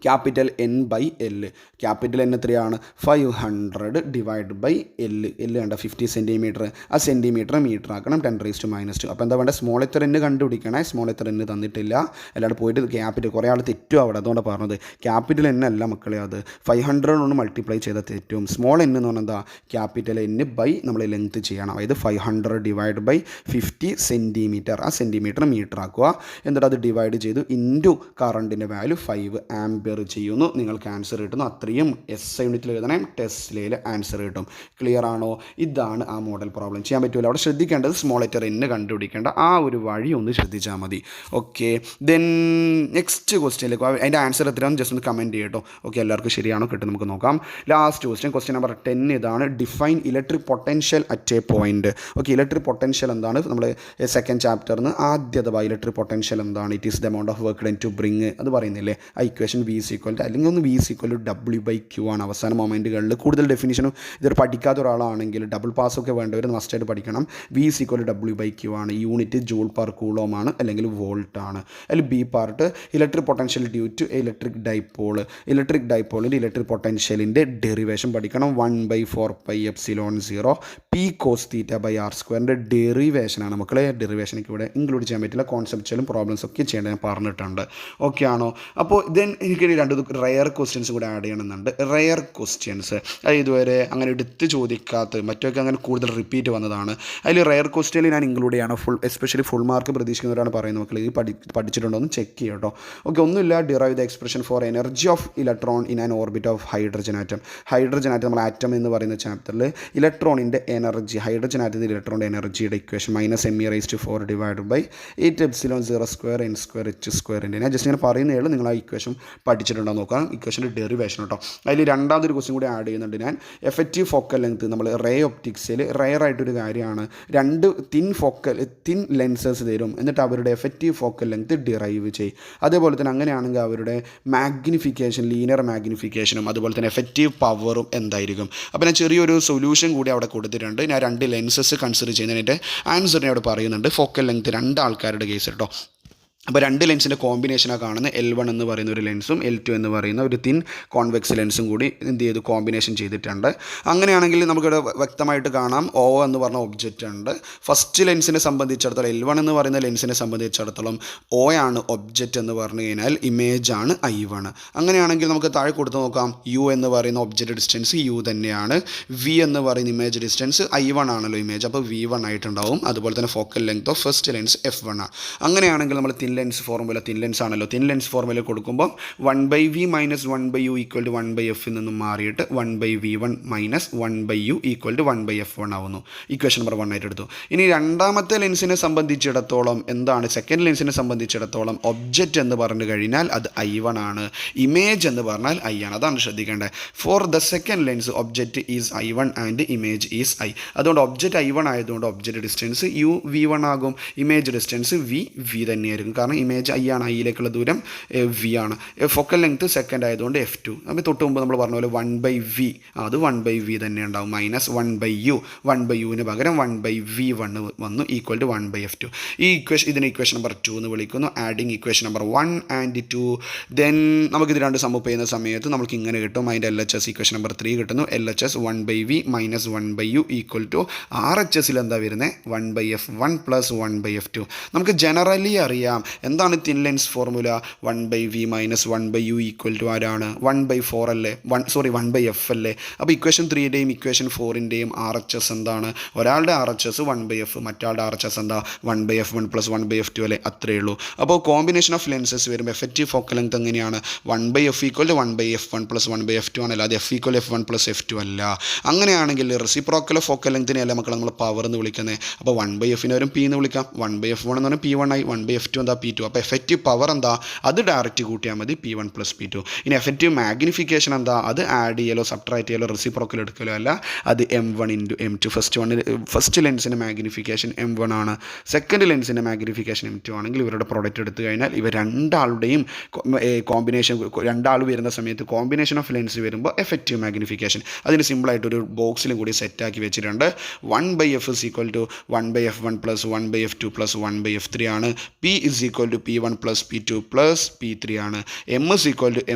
Speaker 1: Capital N/L. ക്യാപിറ്റൽ N എത്രയാണ്? 500 / L. വേണ്ട 50 cm. ആ സെൻറ്റിമീറ്റർ മീറ്റർ ആക്കണം. 10⁻². അപ്പോൾ എന്താ വേണ്ട? സ്മോൾ ലെറ്റർ N കണ്ടുപിടിക്കണേ. സ്മോൾ ലെറ്റർ N തന്നിട്ടില്ല. അല്ലാണ്ട് പോയിട്ട് ക്യാപിറ്റൽ കുറേ ആൾ തെറ്റും അവിടെ. അതുകൊണ്ടാണ് പറഞ്ഞത്. ക്യാപിറ്റൽ N അല്ല മക്കളെ, അത് 500 കൊണ്ട് മൾട്ടിപ്ലൈ ചെയ്താൽ തെറ്റും. സ്മോൾ N എന്ന് പറഞ്ഞാൽ എന്താ? ക്യാപിറ്റൽ N/ നമ്മൾ ലെങ്ത് ചെയ്യണം. അതായത് 500 / 50 cm. ആ സെൻറ്റിമീറ്റർ മീറ്റർ ആക്കുക. എന്നിട്ട് അത് ഡിവൈഡ് ചെയ്തു ഇൻറ്റു കറണ്ടിൻ്റെ വാല്യൂ 5 ആംപിയർ ചെയ്യുന്നു. നിങ്ങൾക്ക് ആൻസർ കിട്ടുന്നു. അത്രയും SI യൂണിറ്റിൽ എഴുതണം. ടെസ്റ്റിൽ ആൻസർ കിട്ടും. ക്ലിയർ ആണോ? ഇതാണ് ആ മോഡൽ പ്രോബ്ലം. ചെയ്യാൻ പറ്റുമല്ലോ. അവിടെ ശ്രദ്ധിക്കേണ്ടത് സ്മോൾ ലെറ്റർ N കണ്ടുപിടിക്കേണ്ട ആ ഒരു വഴി ഒന്ന് ശ്രദ്ധിച്ചാൽ മതി. ഓക്കെ, ദെൻ നെക്സ്റ്റ് ക്വസ്റ്റ്യനിലേക്ക് അതിൻ്റെ ആൻസർ എത്രയാണെന്ന് ജസ്റ്റ് ഒന്ന് കമൻറ്റ് ചെയ്യട്ടോ. ഓക്കെ, എല്ലാവർക്കും ശരിയാണോ കിട്ടും നമുക്ക് നോക്കാം. ലാസ്റ്റ് ക്വസ്റ്റ്യൻ നമ്പർ 10 ഇതാണ്. Define electric potential at a point. Okay, electric potential എന്താണ്? നമ്മൾ സെക്കൻഡ് ചാപ്റ്ററിന് ആദ്യത്തെ ഇലക്ട്രിക് പൊട്ടൻഷ്യൽ എന്താണ്? It is the amount of work done to bring അത് പറയുന്നില്ലേ. ആ equation V is equal to അല്ലെങ്കിൽ ഒന്ന് V is equal to W/Q ആണ് അവസാന മൊമെൻറ്റുകളിൽ. കൂടുതൽ ഡെഫിനിഷനും ഇതൊരു പഠിക്കാത്ത ഒരാളാണെങ്കിൽ ഡബിൾ പാസ്സൊക്കെ വേണ്ടവർ മസ്റ്റായിട്ട് പഠിക്കണം. V is equal to W/Q ആണ്. യൂണിറ്റ് ജൂൾ പെർ കൂളോം ആണ് അല്ലെങ്കിൽ വോൾട്ട് ആണ്. അതിൽ B part electric potential due to electric dipole. Electric ഡൈപോളിൻ്റെ ഇലക്ട്രിക് പൊട്ടൻഷ്യലിൻ്റെ ഡെറിവേഷൻ പഠിക്കണം. 1/4πε0 P cos θ/r²ൻ്റെ ഡെറിവേഷനാണ് മക്കളെ. ഡെറിവേഷനൊക്കെ ഇവിടെ ഇൻക്ലൂഡ് ചെയ്യാൻ പറ്റില്ല. കോൺസെപ്റ്റുകളും പ്രോബ്ലംസ് ഒക്കെ ചെയ്യേണ്ടത് ഞാൻ പറഞ്ഞിട്ടുണ്ട്. ഓക്കെ ആണോ? അപ്പോൾ ദെൻ എനിക്ക് രണ്ട് റെയർ ക്വസ്റ്റ്യൻസ് കൂടെ ആഡ് ചെയ്യണമെന്നുണ്ട്. റെയർ ക്വസ്റ്റ്യൻസ് ഇതുവരെ അങ്ങനെ എടുത്ത് ചോദിക്കാത്ത മറ്റൊക്കെ അങ്ങനെ കൂടുതൽ റിപ്പീറ്റ് വന്നതാണ്. അതിൽ റെയർ ക്വസ്റ്റ്യനിൽ ഞാൻ ഇൻക്ലൂഡ് ചെയ്യണം. എസ്പെഷ്യലി ഫുൾ മാർക്ക് പ്രതീക്ഷിക്കുന്നവരാണ് പറയുന്നത് മക്കൾ. ഇത് പഠിച്ചിട്ടുണ്ടോ എന്ന് ചെക്ക് ചെയ്യുക കേട്ടോ. ഓക്കെ, ഒന്നുമില്ല. Derive the expression for energy of electron in an orbit of hydrogen atom. Hydrogen atom നമ്മൾ ആറ്റം എന്ന് പറയുന്ന ചാപ്റ്ററിൽ ഇലക്ട്രോണിൻ്റെ എനർജി, ഹൈഡ്രജൻ ആറ്റത്തിൽ ഇലക്ട്രോണിൻ്റെ എനർജിയുടെ ഇക്വേഷൻ -me⁴ ഡിവൈഡ് ബൈ 8ε0² ഞാൻ ജസ്റ്റ് ഇങ്ങനെ പറയുന്നേ ഉള്ളൂ. നിങ്ങൾ ആ ഇക്വേഷൻ പഠിച്ചിട്ടുണ്ടോ നോക്കാം. ഇക്വേഷൻ്റെ ഡെറിവേഷൻ കേട്ടോ. അതിൽ രണ്ടാമതൊരു ക്വസ്റ്റ്യൻ കൂടി ആഡ് ചെയ്യുന്നുണ്ട് ഞാൻ. എഫക്റ്റീവ് ഫോക്കൽ ലെങ്ത് നമ്മൾ റേ ഒപ്റ്റിക്സിൽ റെയർ ആയിട്ടൊരു കാര്യമാണ്. രണ്ട് തിൻ ലെൻസസ് തരും, എന്നിട്ട് അവരുടെ എഫക്റ്റീവ് ഫോക്കൽ ലെങ്ത് ഡിറൈവ് ചെയ്യും. അതേപോലെ തന്നെ അങ്ങനെയാണെങ്കിൽ അവരുടെ മാഗ്നിഫിക്കേഷൻ, ലീനിയർ മാഗ്നിഫിക്കേഷനും അതുപോലെ തന്നെ എഫക്റ്റീവ് പവറും എന്തായിരിക്കും. അപ്പോൾ ഞാൻ ചെറിയൊരു സൊല്യൂഷൻ കൂടി അവിടെ കൊടുത്തിട്ടുണ്ട്. ഞാൻ രണ്ട് ലെൻസസ് കൺസിഡർ ചെയ്യുന്നതിൻ്റെ ആൻസറിനെ അവിടെ പറയുന്നുണ്ട്. ഫോക്കൽ ലെങ്ത് രണ്ട് ആൾക്കാരുടെ കേസ് കേട്ടോ. അപ്പോൾ രണ്ട് ലെൻസിൻ്റെ കോമ്പിനേഷനാണ് കാണുന്നത്. L1 എന്ന് പറയുന്ന ഒരു ലെൻസും L2 എന്ന് പറയുന്ന ഒരു തിൻ കോൺവെക്സ് ലെൻസും കൂടി എന്ത് ചെയ്തു, കോമ്പിനേഷൻ ചെയ്തിട്ടുണ്ട്. അങ്ങനെയാണെങ്കിൽ നമുക്കിവിടെ വ്യക്തമായിട്ട് കാണാം O എന്ന് പറഞ്ഞ ഒബ്ജക്റ്റ് ഉണ്ട്. ഫസ്റ്റ് ലെൻസിനെ സംബന്ധിച്ചിടത്തോളം L1 എന്ന് പറയുന്ന ലെൻസിനെ സംബന്ധിച്ചിടത്തോളം O ആണ് ഒബ്ജക്റ്റ് എന്ന് പറഞ്ഞു കഴിഞ്ഞാൽ ഇമേജ് ആണ് I1. അങ്ങനെയാണെങ്കിൽ നമുക്ക് താഴെ കൊടുത്ത് നോക്കാം. U എന്ന് പറയുന്ന ഒബ്ജക്റ്റ് ഡിസ്റ്റൻസ് U തന്നെയാണ്. V എന്ന് പറയുന്ന ഇമേജ് ഡിസ്റ്റൻസ് I1 ആണല്ലോ ഇമേജ്, അപ്പോൾ V1 ആയിട്ടുണ്ടാവും. അതുപോലെ തന്നെ focal length of first lens F1 ആണ്. അങ്ങനെയാണെങ്കിൽ നമ്മൾ thin lens formula, thin lens ആണല്ലോ, തിൻ ലെൻസ് ഫോർമുല കൊടുക്കുമ്പോൾ 1/v - 1/u = 1/f നിന്നും മാറിയിട്ട് 1/v1 - 1/u = 1/f1 ആവുന്നു. ഇക്വേഷൻ നമ്പർ 1 ആയിട്ട് എടുത്തു. ഇനി രണ്ടാമത്തെ ലെൻസിനെ സംബന്ധിച്ചിടത്തോളം എന്താണ്, സെക്കൻഡ് ലെൻസിനെ സംബന്ധിച്ചിടത്തോളം ഒബ്ജക്റ്റ് എന്ന് പറഞ്ഞു കഴിഞ്ഞാൽ അത് I1 ആണ്, ഇമേജ് എന്ന് പറഞ്ഞാൽ I ആണ്. അതാണ് ശ്രദ്ധിക്കേണ്ടത്. For the second lens object is I1 and image is I. അതുകൊണ്ട് ഒബ്ജക്റ്റ് I1 ആയതുകൊണ്ട് ഒബ്ജക്റ്റ് ഡിസ്റ്റൻസ് U V1 ആകും, ഇമേജ് ഡിസ്റ്റൻസ് V തന്നെയായിരിക്കും. കാരണം ഇമേജ് I ആണ്, ഐയിലേക്കുള്ള ദൂരം V ആണ്. ഫോക്കൽ ലെങ്ത് സെക്കൻഡ് ആയതുകൊണ്ട് F2. അപ്പോൾ തൊട്ട് മുമ്പ് നമ്മൾ പറഞ്ഞ പോലെ 1/v, അത് 1/v തന്നെ ഉണ്ടാവും. -1/u, 1/uവിന് പകരം 1/v1 വന്നു = 1/f2. ഈ ഇതിനെ ഇക്വേഷൻ നമ്പർ 2 എന്ന് വിളിക്കുന്നു. Adding equation number 1 and 2. Then നമുക്കിത് രണ്ട് സമ്മപ്പ് ചെയ്യുന്ന സമയത്ത് നമുക്ക് ഇങ്ങനെ കിട്ടും. അതിൻ്റെ LHS ഇക്വേഷൻ നമ്പർ 3 കിട്ടുന്നു. LHS 1/v - 1/u = RHSൽ എന്താ വരുന്നത്, 1/f1 + 1/f2. നമുക്ക് ജനറലി അറിയാം എന്താണ് thin lens formula. 1/v - 1/u = ആരാണ്, 1/4 അല്ലേ, 1/f അല്ലേ. അപ്പോൾ ഇക്വേഷൻ 3ൻ്റെയും ഇക്വേഷൻ 4ൻ്റെയും RHS എന്താണ്, ഒരാളുടെ RHS 1/f, മറ്റാളുടെ RHS എന്താ 1/f1 + 1/f2 അല്ലേ, അത്രയേ ഉള്ളൂ. അപ്പോൾ കോമ്പിനേഷൻ ഓഫ് ലെൻസസ് വരുമ്പോൾ എഫക്റ്റീവ് ഫോക്കൽ ലെങ്ത് എങ്ങനെയാണ്, 1/f = 1/f1 + 1/f2 ആണ്, അല്ലാതെ F = F1 + F2 അല്ല. അങ്ങനെയാണെങ്കിൽ റെസിപ്രോക്കൽ ഫോക്കൽ ലെങ്തിനെ അല്ല മക്കളെ നമ്മൾ പവർ എന്ന് വിളിക്കുന്നത്. അപ്പോൾ 1/f-നെ വരും P എന്ന് വിളിക്കാം. 1/f1 എന്ന് പറഞ്ഞാൽ P1 ആയി, 1/f2 എന്താ P2. അപ്പോൾ എഫക്റ്റീവ് പവർ എന്താ, അത് ഡയറക്റ്റ് കൂട്ടിയാൽ മതി, P1 + P2. ഇനി എഫക്റ്റീവ് മാഗ്നിഫിക്കേഷൻ എന്താ, അത് ആഡ് ചെയ്യലോ സബ്ട്രാക്ട് ചെയ്യലോ റെസിപ്രോക്കൽ എടുക്കലോ അല്ല, അത് M1 × M2. First ലെൻസിൻ്റെ magnification M1 ആണ്, സെക്കൻഡ് ലെൻസിൻ്റെ മാഗ്നിഫിക്കേഷൻ M2 ആണെങ്കിൽ ഇവരുടെ പ്രോഡക്റ്റ് എടുത്തു കഴിഞ്ഞാൽ ഇവർ രണ്ടാളുടെയും കോമ്പിനേഷൻ, രണ്ടാൾ വരുന്ന സമയത്ത് കോമ്പിനേഷൻ ഓഫ് ലെൻസ് വരുമ്പോൾ എഫക്റ്റീവ് മാഗ്നിഫിക്കേഷൻ അതിന് സിമ്പിളായിട്ടൊരു ബോക്സിലും കൂടി സെറ്റാക്കി വെച്ചിട്ടുണ്ട്. 1/f = 1/f1 + 1/f2 + 1/f3 ആണ്. P = P1 + P2 + P3 ആണ്. M =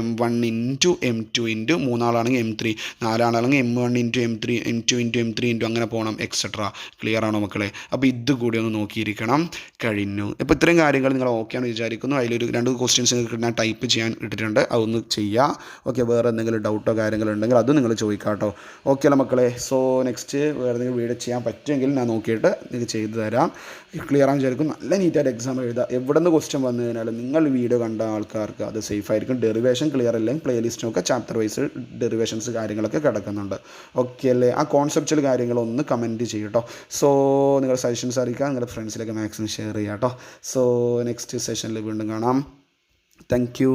Speaker 1: M1 × M2 × മൂന്നാളാണെങ്കിൽ M3, നാലാളാണെങ്കിൽ M1 × M3, M2 × M3 അങ്ങനെ പോകണം, എക്സെട്ര. ക്ലിയർ ആണോ മക്കളെ? അപ്പോൾ ഇത് കൂടി ഒന്ന് നോക്കിയിരിക്കണം. കഴിഞ്ഞു. ഇപ്പോൾ ഇത്രയും കാര്യങ്ങൾ നിങ്ങൾ ഓക്കെ ആണെന്ന് വിചാരിക്കുന്നു. അതിലൊരു 2 ക്വസ്റ്റ്യൻസ് നിങ്ങൾക്ക് ഞാൻ ടൈപ്പ് ചെയ്യാൻ ഇട്ടിട്ടുണ്ട്, അതൊന്ന് ചെയ്യുക. ഓക്കെ, വേറെ എന്തെങ്കിലും ഡൗട്ടോ കാര്യങ്ങളോ ഉണ്ടെങ്കിൽ അത് നിങ്ങൾ ചോദിക്കാം കേട്ടോ. ഓക്കെ അല്ല മക്കളെ? സോ നെക്സ്റ്റ് വേറെ എന്തെങ്കിലും വീഡിയോ ചെയ്യാൻ പറ്റുമെങ്കിൽ ഞാൻ നോക്കിയിട്ട് നിങ്ങൾക്ക് ചെയ്തു തരാം. ക്ലിയർ ആണെന്ന് വിചാരിക്കും. നല്ല നീറ്റായിട്ട് എക്സാം എഴുതുക. എവിടെ നിന്ന് ക്വസ്റ്റ്യൻ വന്നു കഴിഞ്ഞാലും നിങ്ങൾ വീഡിയോ കണ്ട ആൾക്കാർക്ക് അത് സേഫ് ആയിരിക്കും. ഡെറിവേഷൻ ക്ലിയർ അല്ലെങ്കിൽ പ്ലേലിസ്റ്റിനൊക്കെ ചാപ്റ്റർ വൈസ് ഡെറിവേഷൻസ് കാര്യങ്ങളൊക്കെ കിടക്കുന്നുണ്ട്. ഓക്കെ അല്ലേ? ആ കോൺസെപ്റ്റുവൽ കാര്യങ്ങളൊന്ന് കമൻറ്റ് ചെയ്യും കേട്ടോ. സോ നിങ്ങൾ സജഷൻസ് അറിയിക്കുക, നിങ്ങളുടെ ഫ്രണ്ട്സിലൊക്കെ മാക്സിമം ഷെയർ ചെയ്യുക കേട്ടോ. സോ നെക്സ്റ്റ് സെഷനിൽ വീണ്ടും കാണാം. Thank you.